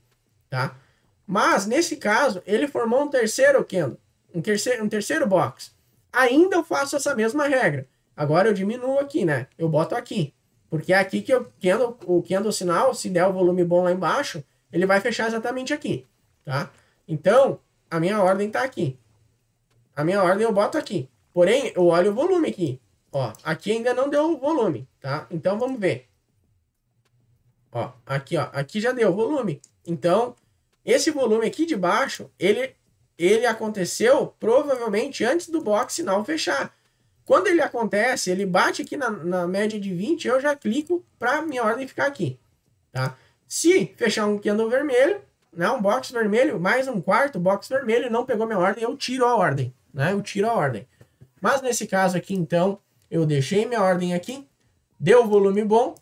tá? Mas, nesse caso, ele formou um terceiro candle, um terceiro box. Ainda eu faço essa mesma regra. Agora eu diminuo aqui, né? Eu boto aqui. Porque é aqui que o candle sinal, se der o volume bom lá embaixo, ele vai fechar exatamente aqui, tá? Então, a minha ordem tá aqui. A minha ordem eu boto aqui. Porém, eu olho o volume aqui. Ó, aqui ainda não deu o volume, tá? Então, vamos ver. Ó, aqui já deu o volume. Então, esse volume aqui de baixo, ele aconteceu provavelmente antes do box sinal fechar. Quando ele acontece, ele bate aqui na média de 20, eu já clico para minha ordem ficar aqui, tá? Se fechar um candle vermelho, né, um box vermelho, mais um quarto box vermelho, não pegou minha ordem, eu tiro a ordem, né? Eu tiro a ordem. Mas nesse caso aqui, então, eu deixei minha ordem aqui, deu volume bom,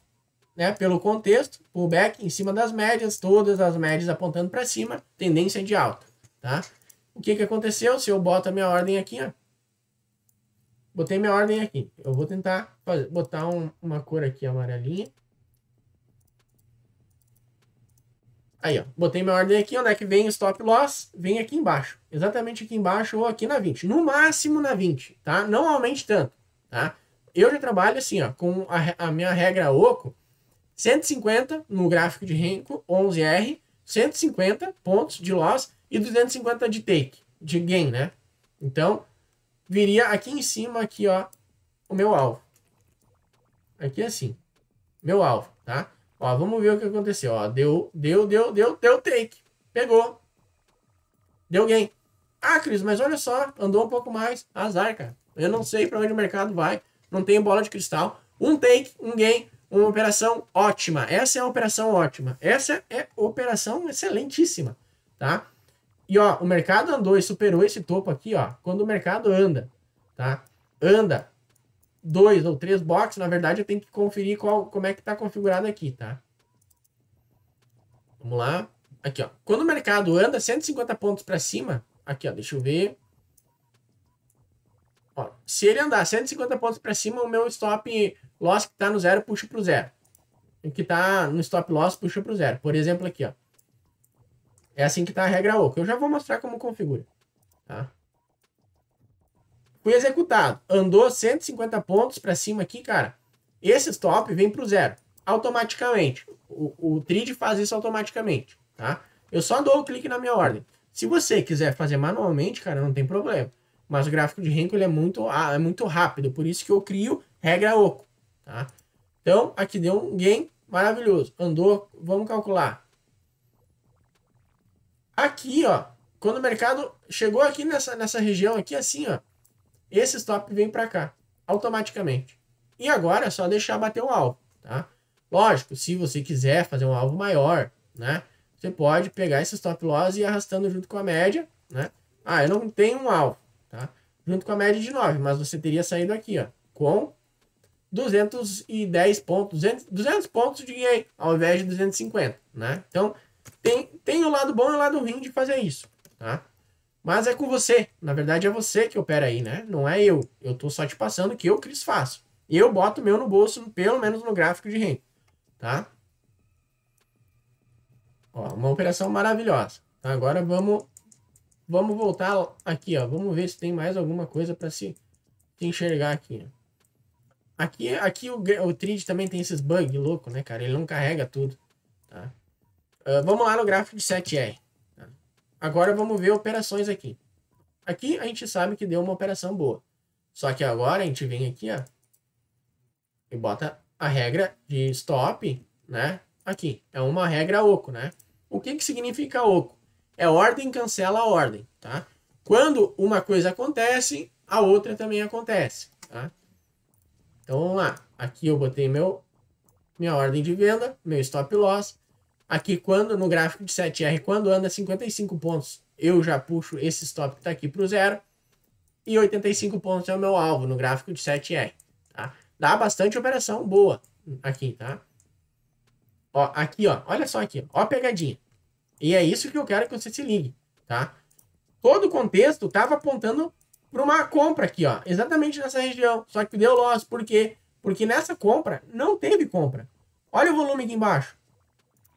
né? Pelo contexto, pullback em cima das médias, todas as médias apontando para cima, tendência de alta, tá? O que aconteceu? Se eu boto a minha ordem aqui, ó, botei minha ordem aqui. Eu vou tentar botar uma cor aqui amarelinha. Aí, ó. Botei minha ordem aqui. Onde é que vem o stop loss? Vem aqui embaixo. Exatamente aqui embaixo ou aqui na 20. No máximo na 20, tá? Não aumente tanto, tá? Eu já trabalho assim, ó, com a minha regra OCO. 150 no gráfico de Renko, 11R. 150 pontos de loss e 250 de take, de gain, né? Então, viria aqui em cima, aqui, ó, o meu alvo. Aqui assim, meu alvo, tá? Ó, vamos ver o que aconteceu, ó. Deu take. Pegou. Deu gain. Ah, Cris, mas olha só, andou um pouco mais. Azar, cara. Eu não sei para onde o mercado vai. Não tenho bola de cristal. Um take, um gain, uma operação ótima. Essa é a operação ótima. Essa é operação excelentíssima, tá? E ó, o mercado andou e superou esse topo aqui, ó. Quando o mercado anda, tá? Anda 2 ou 3 boxes, na verdade eu tenho que conferir como é que tá configurado aqui, tá? Vamos lá. Aqui, ó. Quando o mercado anda 150 pontos para cima, aqui, ó, deixa eu ver. Ó, se ele andar 150 pontos para cima, o meu stop loss que tá no zero puxa pro zero. O que tá no stop loss puxa pro zero. Por exemplo, aqui, ó. É assim que tá a regra OCO. Eu já vou mostrar como configura, tá? Fui executado. Andou 150 pontos para cima aqui, cara. Esse stop vem pro zero. Automaticamente. O TRID faz isso automaticamente, tá? Eu só dou o clique na minha ordem. Se você quiser fazer manualmente, cara, não tem problema. Mas o gráfico de Renko ele é muito rápido, por isso que eu crio regra oco, tá? Então, aqui deu um gain maravilhoso. Andou, vamos calcular. Aqui, ó, quando o mercado chegou aqui nessa região aqui, assim, ó, esse stop vem para cá, automaticamente. E agora é só deixar bater o alvo, tá? Lógico, se você quiser fazer um alvo maior, né? Você pode pegar esse stop loss e ir arrastando junto com a média, né? Ah, eu não tenho um alvo, tá? Junto com a média de 9, mas você teria saído aqui, ó, com 210 pontos, 200 pontos de gain, ao invés de 250, né? Então, tem o lado bom e o lado ruim de fazer isso, tá? Mas é com você, na verdade é você que opera aí, né? Não é eu. Eu tô só te passando o que eu, Cris, faço. E eu boto o meu no bolso, pelo menos no gráfico de renda, tá? Ó, uma operação maravilhosa. Agora vamos voltar aqui, ó. Vamos ver se tem mais alguma coisa para se enxergar aqui. Aqui o Trade também tem esses bugs loucos, né, cara? Ele não carrega tudo, tá? Vamos lá no gráfico de 7R. Tá? Agora vamos ver operações aqui. Aqui a gente sabe que deu uma operação boa. Só que agora a gente vem aqui, ó, e bota a regra de stop, né? Aqui. É uma regra oco, né? O que significa oco? É ordem cancela a ordem, tá? Quando uma coisa acontece, a outra também acontece, tá? Então vamos lá. Aqui eu botei minha ordem de venda, meu stop loss. Aqui no gráfico de 7R, quando anda 55 pontos, eu já puxo esse stop que está aqui para o zero. E 85 pontos é o meu alvo no gráfico de 7R, tá? Dá bastante operação boa aqui, tá? Ó, aqui, ó. Olha só aqui, ó a pegadinha. E é isso que eu quero que você se ligue, tá? Todo o contexto estava apontando para uma compra aqui, ó. Exatamente nessa região. Só que deu loss. Por quê? Porque nessa compra não teve compra. Olha o volume aqui embaixo.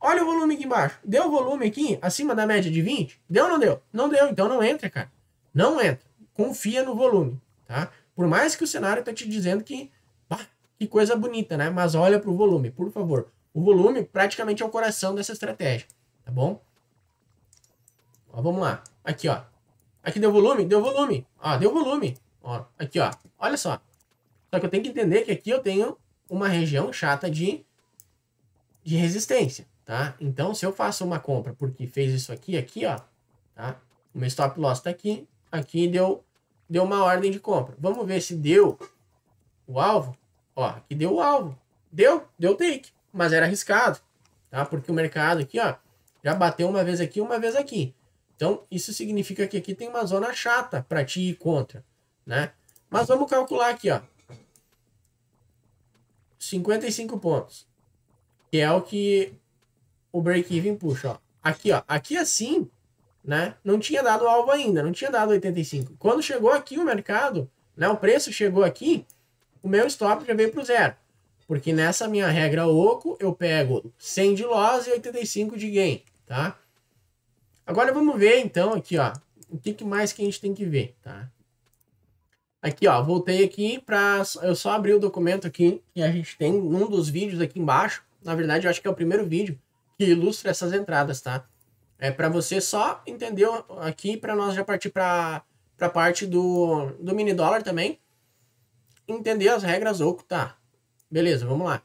Olha o volume aqui embaixo. Deu volume aqui acima da média de 20? Deu ou não deu? Não deu. Então não entra, cara. Não entra. Confia no volume, tá? Por mais que o cenário tá te dizendo que coisa bonita, né? Mas olha pro volume, por favor. O volume praticamente é o coração dessa estratégia, tá bom? Ó, vamos lá. Aqui, ó. Aqui deu volume? Deu volume. Ó, deu volume. Ó, aqui, ó. Olha só. Só que eu tenho que entender que aqui eu tenho uma região chata de resistência, tá? Então, se eu faço uma compra porque fez isso aqui, ó, tá? O meu stop loss tá aqui. Aqui deu uma ordem de compra. Vamos ver se deu o alvo. Ó, aqui deu o alvo. Deu take. Mas era arriscado, tá? Porque o mercado aqui, ó, já bateu uma vez aqui, uma vez aqui. Então, isso significa que aqui tem uma zona chata para te ir contra, né? Mas vamos calcular aqui, ó. 55 pontos. Que é o que o break-even puxa, ó. Aqui, ó. Aqui assim, né? Não tinha dado alvo ainda, não tinha dado 85. Quando chegou aqui o mercado, né? O preço chegou aqui, o meu stop já veio pro zero. Porque nessa minha regra oco, eu pego 100 de loss e 85 de gain, tá? Agora vamos ver, então, aqui, ó. O que mais que a gente tem que ver, tá? Aqui, ó. Voltei aqui para... Eu só abri o documento aqui que a gente tem num dos vídeos aqui embaixo. Na verdade, eu acho que é o primeiro vídeo que ilustra essas entradas, tá? É para você só entender aqui, para nós já partir para a parte do mini dólar também. Entender as regras oco, tá? Beleza, vamos lá.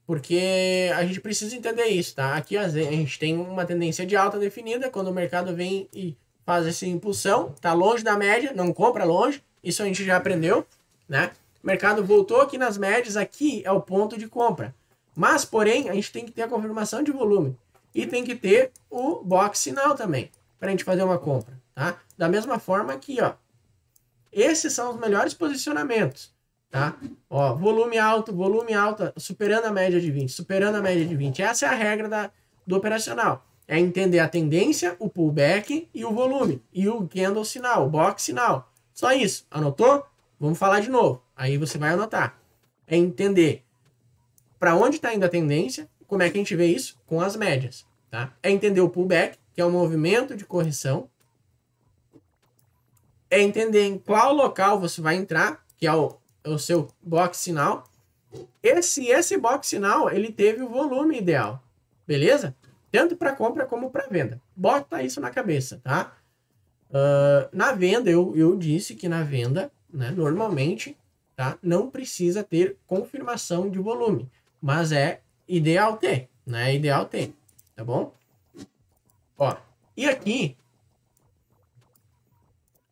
Porque a gente precisa entender isso, tá? Aqui a gente tem uma tendência de alta definida. Quando o mercado vem e faz essa impulsão, tá longe da média, não compra longe. Isso a gente já aprendeu, né? O mercado voltou aqui nas médias, aqui é o ponto de compra. Mas, porém, a gente tem que ter a confirmação de volume. E tem que ter o box sinal também, para a gente fazer uma compra, tá? Da mesma forma aqui, ó. Esses são os melhores posicionamentos, tá? Ó, volume alto, superando a média de 20, superando a média de 20. Essa é a regra do operacional. É entender a tendência, o pullback e o volume. E o candle sinal, o box sinal. Só isso. Anotou? Vamos falar de novo. Aí você vai anotar. É entender para onde está indo a tendência. Como é que a gente vê isso? Com as médias, tá? É entender o pullback, que é o movimento de correção. É entender em qual local você vai entrar, que é o seu box sinal. Esse box sinal, ele teve o volume ideal, beleza? Tanto para compra como para venda. bota isso na cabeça, tá? Na venda, eu disse que na venda, né, normalmente, tá, não precisa ter confirmação de volume, mas é ideal ter, né? É ideal ter, tá bom? Ó, e aqui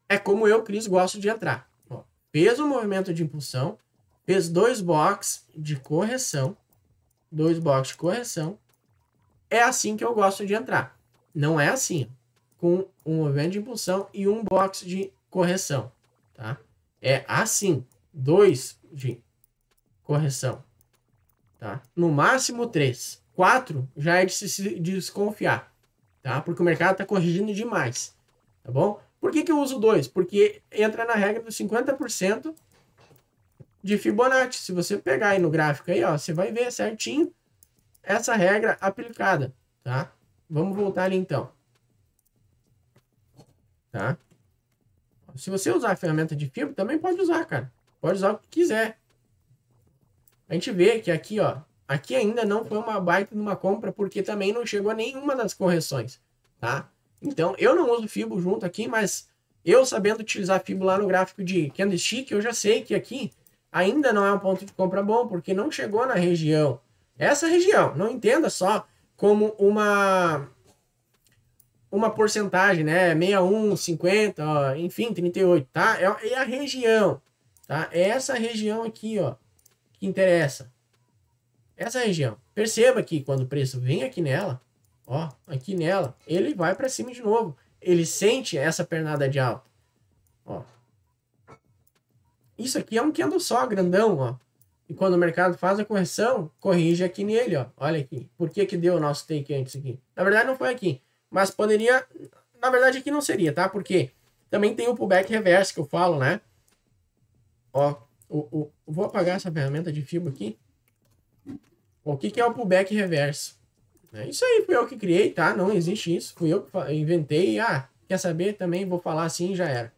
é como eu, Cris, gosto de entrar. Ó, fez um movimento de impulsão, fez 2 box de correção, 2 box de correção. É assim que eu gosto de entrar. Não é assim, ó, com um movimento de impulsão e um box de correção, tá? É assim, 2 de correção, tá? No máximo 3. 4 já é de se desconfiar, tá? Porque o mercado está corrigindo demais, tá bom? Por que eu uso 2? Porque entra na regra dos 50% de Fibonacci. Se você pegar aí no gráfico aí, ó, você vai ver certinho essa regra aplicada, tá? Vamos voltar ali então, tá? Se você usar a ferramenta de fibra, também pode usar, cara. Pode usar o que quiser. A gente vê que aqui, ó, aqui ainda não foi uma baita de uma compra, porque também não chegou a nenhuma das correções, tá? Então, eu não uso Fibo junto aqui, mas eu sabendo utilizar Fibo lá no gráfico de candlestick, eu já sei que aqui ainda não é um ponto de compra bom, porque não chegou na região. Essa região, não entenda só como uma porcentagem, né? 61, 50, ó, enfim, 38, tá? É a região, tá? É essa região aqui, ó, que interessa. Essa região. Perceba que quando o preço vem aqui nela, ó, aqui nela, ele vai para cima de novo. Ele sente essa pernada de alta. Ó. Isso aqui é um candle só, grandão, ó. E quando o mercado faz a correção, corrige aqui nele, ó. Olha aqui. Por que que deu o nosso take antes aqui? Na verdade não foi aqui. Mas poderia... Na verdade aqui não seria, tá? Porque também tem o pullback reverso que eu falo, né? Ó. Vou apagar essa ferramenta de fibra aqui. O que é o pullback reverso? Isso aí fui eu que criei, tá? Não existe isso. Fui eu que inventei. Ah, quer saber? Também vou falar assim e já era.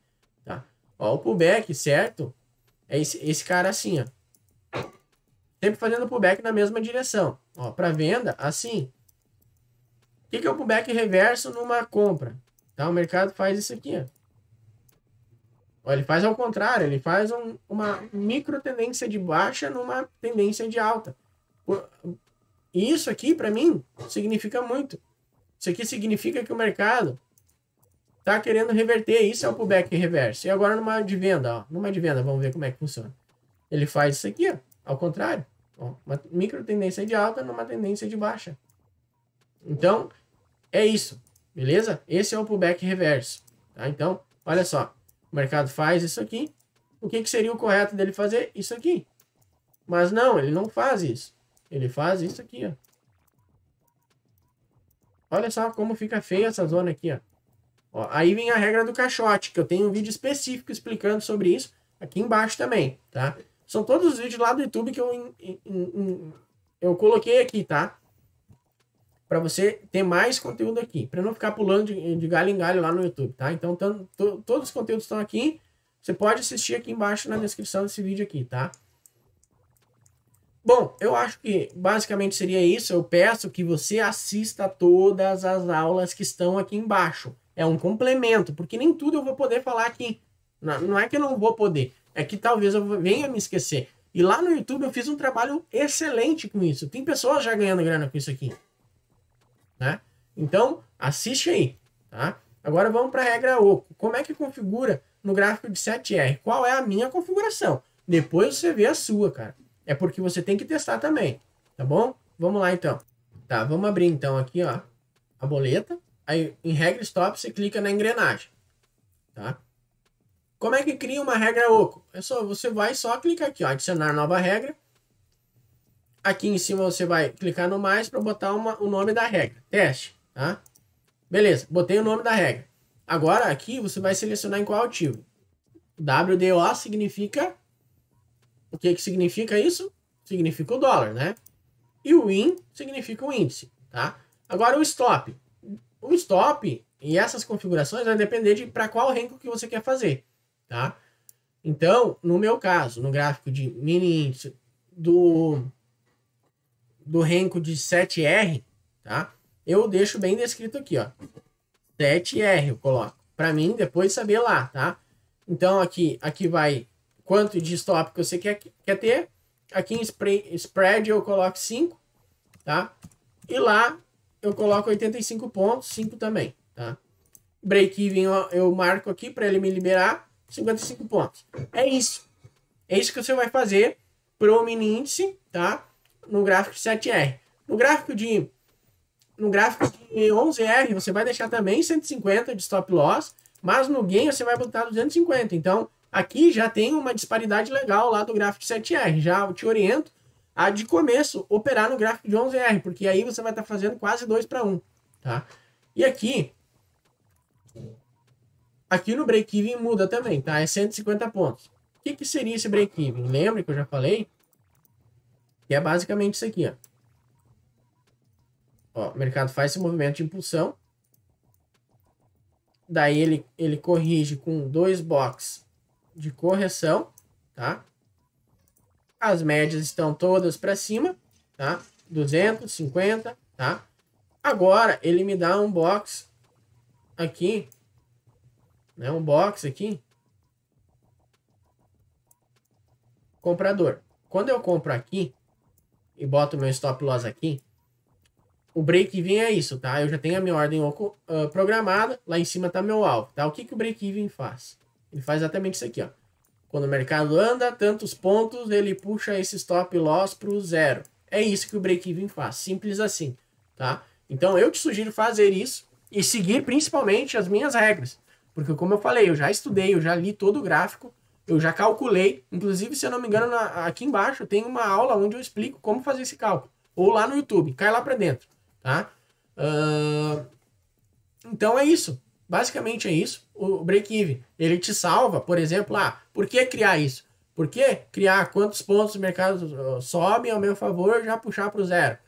Tá? Ó, o pullback, certo? É esse cara assim, ó. Sempre fazendo pullback na mesma direção. Ó, para venda, assim. O que é o pullback reverso numa compra? Tá? O mercado faz isso aqui, ó. Ó, ele faz ao contrário. Ele faz uma micro tendência de baixa numa tendência de alta. Isso aqui, para mim, significa muito. Isso aqui significa que o mercado tá querendo reverter. Isso é o pullback reverso. E agora numa de venda, ó. Numa de venda, vamos ver como é que funciona. Ele faz isso aqui, ó. Ao contrário. Ó, uma micro tendência de alta numa tendência de baixa. Então, é isso. Beleza? Esse é o pullback reverso. Tá? Então, olha só. O mercado faz isso aqui. O que seria o correto dele fazer? Isso aqui. Mas não, ele não faz isso. Ele faz isso aqui, ó. Olha só como fica feia essa zona aqui, ó. Ó, aí vem a regra do caixote, que eu tenho um vídeo específico explicando sobre isso aqui embaixo também, tá? São todos os vídeos lá do YouTube que eu coloquei aqui, tá? Para você ter mais conteúdo aqui, para não ficar pulando de galho em galho lá no YouTube, tá? Então, todos os conteúdos estão aqui. Você pode assistir aqui embaixo na descrição desse vídeo aqui, tá? Bom, eu acho que basicamente seria isso. Eu peço que você assista todas as aulas que estão aqui embaixo. É um complemento, porque nem tudo eu vou poder falar aqui. Não é que eu não vou poder, é que talvez eu venha me esquecer. E lá no YouTube eu fiz um trabalho excelente com isso. Tem pessoas já ganhando grana com isso aqui, né? Então, assiste aí, tá? Agora vamos para a regra oco. Como é que configura no gráfico de 7R? Qual é a minha configuração? Depois você vê a sua, cara. É porque você tem que testar também, tá bom? Vamos lá, então. Tá, vamos abrir, então, aqui, ó, a boleta. Aí, em regra stop, você clica na engrenagem, tá? Como é que cria uma regra oco? Você vai só clicar aqui, ó, adicionar nova regra. Aqui em cima você vai clicar no mais para botar o nome da regra. Teste, tá? Beleza, botei o nome da regra. Agora, aqui, você vai selecionar em qual ativo. WDO significa... O que significa isso? Significa o dólar, né? E o IN significa o índice, tá? Agora o stop. O stop e essas configurações vai depender de para qual renco que você quer fazer, tá? Então, no meu caso, no gráfico de mini índice do renco de 7R, tá? Eu deixo bem descrito aqui, ó. 7R eu coloco. Para mim, depois saber lá, tá? Então, aqui vai quanto de stop que você quer ter. Aqui em spread eu coloco 5, tá? E lá eu coloco 85 pontos, 5 também, tá? Break-even eu marco aqui para ele me liberar 55 pontos. É isso. É isso que você vai fazer pro mini índice, tá? No gráfico de 7R. No gráfico de 11R, você vai deixar também 150 de stop loss, mas no gain você vai botar 250. Então, aqui já tem uma disparidade legal lá do gráfico de 7R. Já eu te oriento a, de começo, operar no gráfico de 11R, porque aí você vai estar fazendo quase 2 para 1, tá? E aqui no break-even muda também, tá? É 150 pontos. O que seria esse break-even? Lembra que eu já falei? Que é basicamente isso aqui, ó. Ó, o mercado faz esse movimento de impulsão. Daí ele corrige com 2 boxes de correção, tá? As médias estão todas para cima, tá? 250, tá? Agora ele me dá um box aqui, né? Um box aqui. Comprador. Quando eu compro aqui e boto meu stop loss aqui, o break-even é isso, tá? Eu já tenho a minha ordem programada, lá em cima tá meu alvo, tá? O que o break-even faz? Ele faz exatamente isso aqui, ó. Quando o mercado anda tantos pontos, ele puxa esse stop loss para o 0. É isso que o break-even faz, simples assim, tá? Então eu te sugiro fazer isso e seguir principalmente as minhas regras, porque como eu falei, eu já estudei, eu já li todo o gráfico, eu já calculei, inclusive se eu não me engano aqui embaixo tem uma aula onde eu explico como fazer esse cálculo, ou lá no YouTube, cai lá para dentro, tá? Então é isso. Basicamente é isso. O break-even, ele te salva, por exemplo, por que criar isso? Por que criar quantos pontos o mercado sobe ao meu favor já puxar para o 0?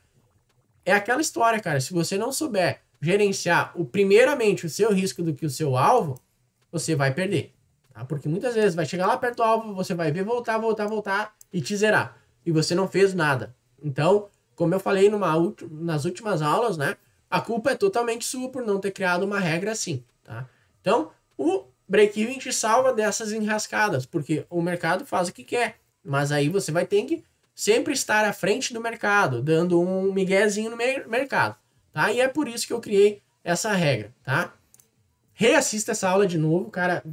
É aquela história, cara. Se você não souber gerenciar primeiramente o seu risco do que o seu alvo, você vai perder. Tá? Porque muitas vezes vai chegar lá perto do alvo, você vai ver voltar e te zerar. E você não fez nada. Então, como eu falei nas últimas aulas, né? A culpa é totalmente sua por não ter criado uma regra assim, tá? Então, o break-even te salva dessas enrascadas, porque o mercado faz o que quer, mas aí você vai ter que sempre estar à frente do mercado, dando um miguezinho no mercado, tá? E é por isso que eu criei essa regra, tá? Reassista essa aula de novo, cara.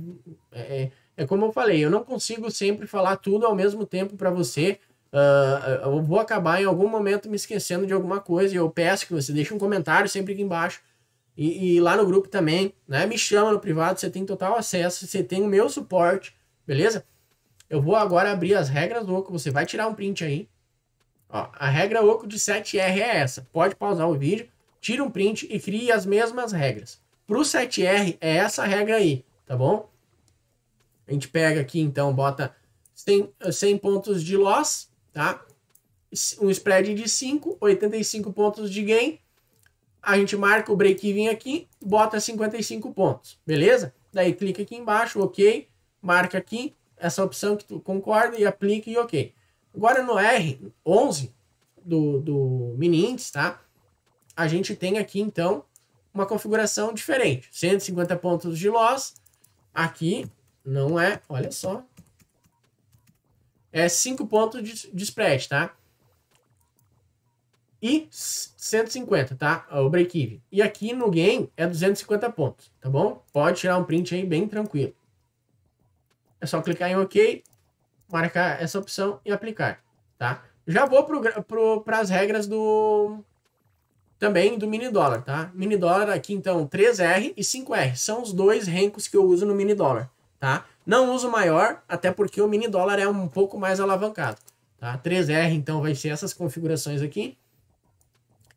É como eu falei, eu não consigo sempre falar tudo ao mesmo tempo para você. Eu vou acabar em algum momento me esquecendo de alguma coisa e eu peço que você deixe um comentário sempre aqui embaixo e lá no grupo também, né? Me chama no privado, você tem total acesso, você tem o meu suporte, beleza? Eu vou agora abrir as regras OCO, você vai tirar um print aí. Ó, a regra OCO de 7R é essa. Pode pausar o vídeo, tira um print e crie as mesmas regras. Pro 7R é essa regra aí, tá bom? A gente pega aqui então, bota 100 pontos de loss, tá? Um spread de 5, 85 pontos de gain. A gente marca o break-even aqui, bota 55 pontos, beleza? Daí clica aqui embaixo, ok, marca aqui essa opção que tu concorda e aplica e ok. Agora no R11 do mini índice, tá? A gente tem aqui então uma configuração diferente. 150 pontos de loss, aqui não é, olha só, é 5 pontos de spread, tá? E 150, tá? O break-even. E aqui no gain é 250 pontos, tá bom? Pode tirar um print aí bem tranquilo. É só clicar em OK, marcar essa opção e aplicar, tá? Já vou para as regras também do mini dólar, tá? Mini dólar aqui então 3R e 5R são os dois rancos que eu uso no mini dólar, tá? Não uso maior, até porque o mini dólar é um pouco mais alavancado, tá? 3R então vai ser essas configurações aqui.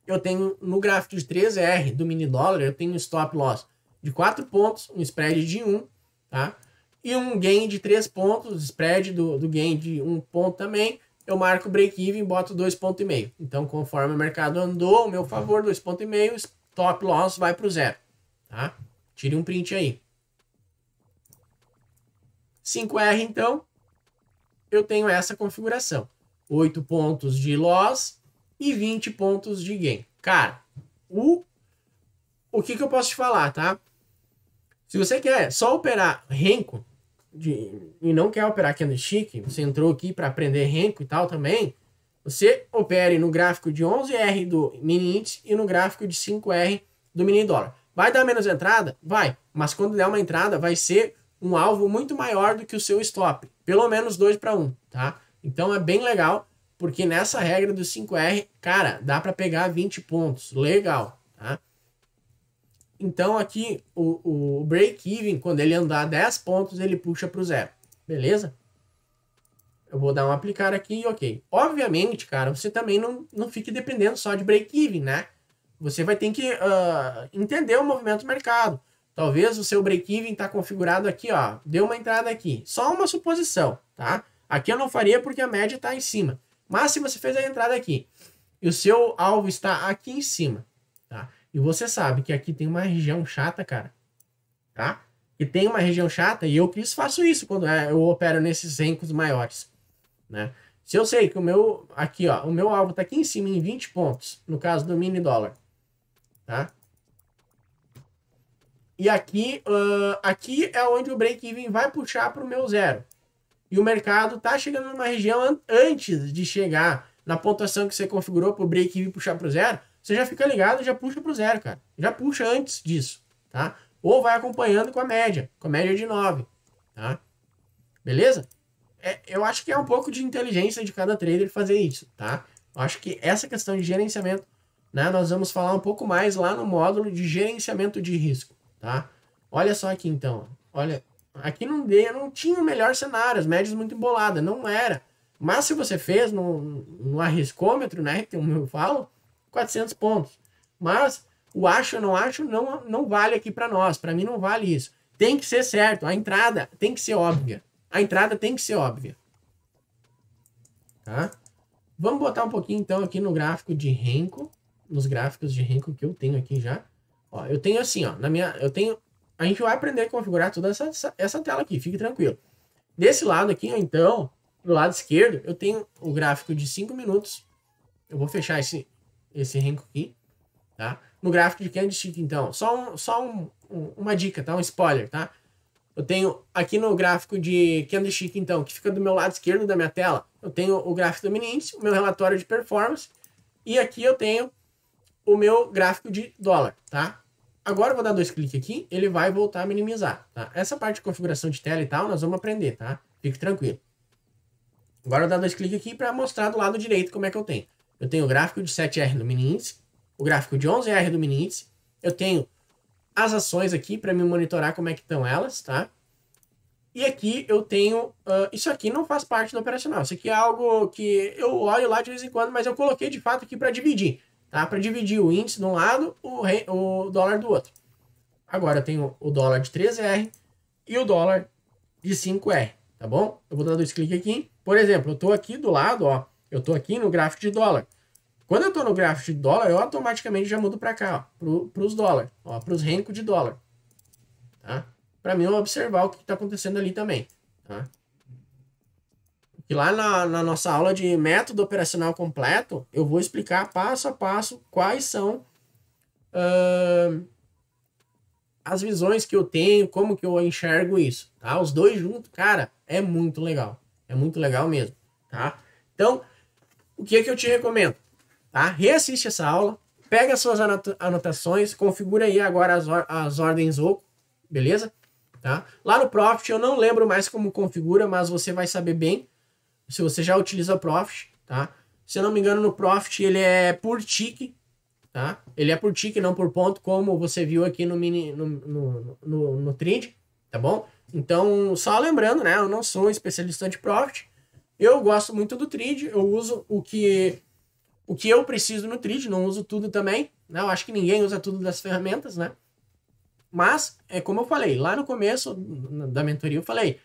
Eu tenho no gráfico de 3R do mini dólar, eu tenho um stop loss de 4 pontos, um spread de 1, tá? E um gain de 3 pontos, spread do gain de 1 ponto também. Eu marco break-even e boto 2,5 pontos. Então, conforme o mercado andou ao meu favor, 2,5 pontos, stop loss vai para o 0, tá? Tire um print aí. 5R, então, eu tenho essa configuração. 8 pontos de loss e 20 pontos de gain. Cara, o que eu posso te falar, tá? Se você quer só operar Renko e não quer operar candlestick, você entrou aqui para aprender Renko e tal também, você opere no gráfico de 11R do mini índice e no gráfico de 5R do mini dólar. Vai dar menos entrada? Vai. Mas quando der uma entrada, vai ser um alvo muito maior do que o seu stop. Pelo menos 2-1, tá? Então é bem legal, porque nessa regra do 5R, cara, dá para pegar 20 pontos. Legal, tá? Então aqui o break-even, quando ele andar 10 pontos, ele puxa para o zero. Beleza? Eu vou dar um aplicar aqui e ok. Obviamente, cara, você também não fique dependendo só de break-even, né? Você vai ter que entender o movimento do mercado. Talvez o seu break-even está configurado aqui, ó. Deu uma entrada aqui. Só uma suposição, tá? Aqui eu não faria porque a média está em cima. Mas se você fez a entrada aqui e o seu alvo está aqui em cima, tá? E você sabe que aqui tem uma região chata, cara, tá? E tem uma região chata e eu faço isso quando eu opero nesses Renkos maiores, né? Se eu sei que o meu, aqui, ó, o meu alvo tá aqui em cima em 20 pontos, no caso do mini dólar, tá? E aqui, aqui é onde o break-even vai puxar para o meu zero. E o mercado tá chegando numa região antes de chegar na pontuação que você configurou para o break-even puxar para o zero, você já fica ligado e já puxa para o zero, cara. Já puxa antes disso, tá? Ou vai acompanhando com a média de 9, tá? Beleza? Eu acho que é um pouco de inteligência de cada trader fazer isso, tá? Eu acho que essa questão de gerenciamento, né, nós vamos falar um pouco mais lá no módulo de gerenciamento de risco, tá? Olha só aqui então, olha, aqui não tinha o melhor cenário, as médias muito emboladas, não era. Mas se você fez no arriscômetro, né, como eu falo, 400 pontos. Mas o acho ou não acho não vale aqui para nós, para mim não vale isso. Tem que ser certo, a entrada tem que ser óbvia. A entrada tem que ser óbvia. Tá? Vamos botar um pouquinho então aqui no gráfico de Renko, nos gráficos de Renko que eu tenho aqui já. Ó, eu tenho assim, ó, a gente vai aprender a configurar toda essa tela aqui, fique tranquilo. Desse lado aqui, ó, então, do lado esquerdo, eu tenho o gráfico de 5 minutos. Eu vou fechar esse Renko aqui, tá? No gráfico de candlestick, então, uma dica, tá? Um spoiler, tá? Eu tenho aqui no gráfico de candlestick, então, que fica do meu lado esquerdo da minha tela, eu tenho o gráfico do mini índice, o meu relatório de performance, e aqui eu tenho o meu gráfico de dólar, tá? Agora eu vou dar 2 cliques aqui, ele vai voltar a minimizar, tá? Essa parte de configuração de tela e tal, nós vamos aprender, tá? Fique tranquilo. Agora eu vou dar 2 cliques aqui para mostrar do lado direito como é que eu tenho. Eu tenho o gráfico de 7R do mini índice, o gráfico de 11R do mini índice, eu tenho as ações aqui para me monitorar como é que estão elas, tá? E aqui eu tenho, isso aqui não faz parte do operacional, isso aqui é algo que eu olho lá de vez em quando, mas eu coloquei de fato aqui para dividir, tá? Para dividir o índice de um lado, o dólar do outro. Agora eu tenho o dólar de 13R e o dólar de 5R, tá bom? Eu vou dar 2 cliques aqui. Por exemplo, eu tô aqui do lado, ó, eu tô aqui no gráfico de dólar. Quando eu tô no gráfico de dólar, eu automaticamente já mudo para cá, ó, pros dólares, ó, pros Renko de dólar, tá? Para mim eu observar o que está acontecendo ali também, tá? E lá na nossa aula de método operacional completo, eu vou explicar passo a passo quais são as visões que eu tenho, como que eu enxergo isso, tá? Os dois juntos, cara, é muito legal mesmo, tá? Então, o que é que eu te recomendo? Tá? Reassiste essa aula, pega as suas anotações, configura aí agora as ordens OCO, beleza? Tá? Lá no Profit eu não lembro mais como configura, mas você vai saber bem se você já utiliza o Profit, tá? Se eu não me engano, no Profit ele é por tick, tá? Ele é por tick, não por ponto, como você viu aqui no Trade, tá bom? Então, só lembrando, né? Eu não sou especialista de Profit, eu gosto muito do Trade, eu uso o que eu preciso no Trade, não uso tudo também, né? Eu acho que ninguém usa tudo das ferramentas, né? Mas, é como eu falei, lá no começo da mentoria eu falei,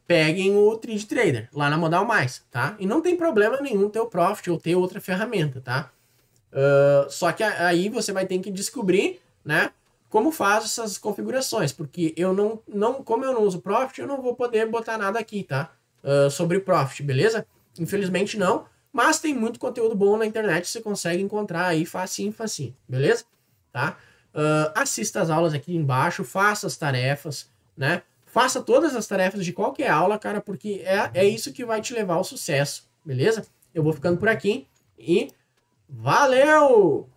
peguem o Trade Trader, lá na Modal Mais, tá? E não tem problema nenhum ter o Profit ou ter outra ferramenta, tá? Só que aí você vai ter que descobrir, né, como faz essas configurações, porque como eu não uso Profit, eu não vou poder botar nada aqui, tá? Sobre Profit, beleza? Infelizmente não, mas tem muito conteúdo bom na internet, você consegue encontrar aí facinho, beleza? Tá? assista as aulas aqui embaixo, faça as tarefas, né? Faça todas as tarefas de qualquer aula, cara, porque é isso que vai te levar ao sucesso, beleza? Eu vou ficando por aqui e valeu!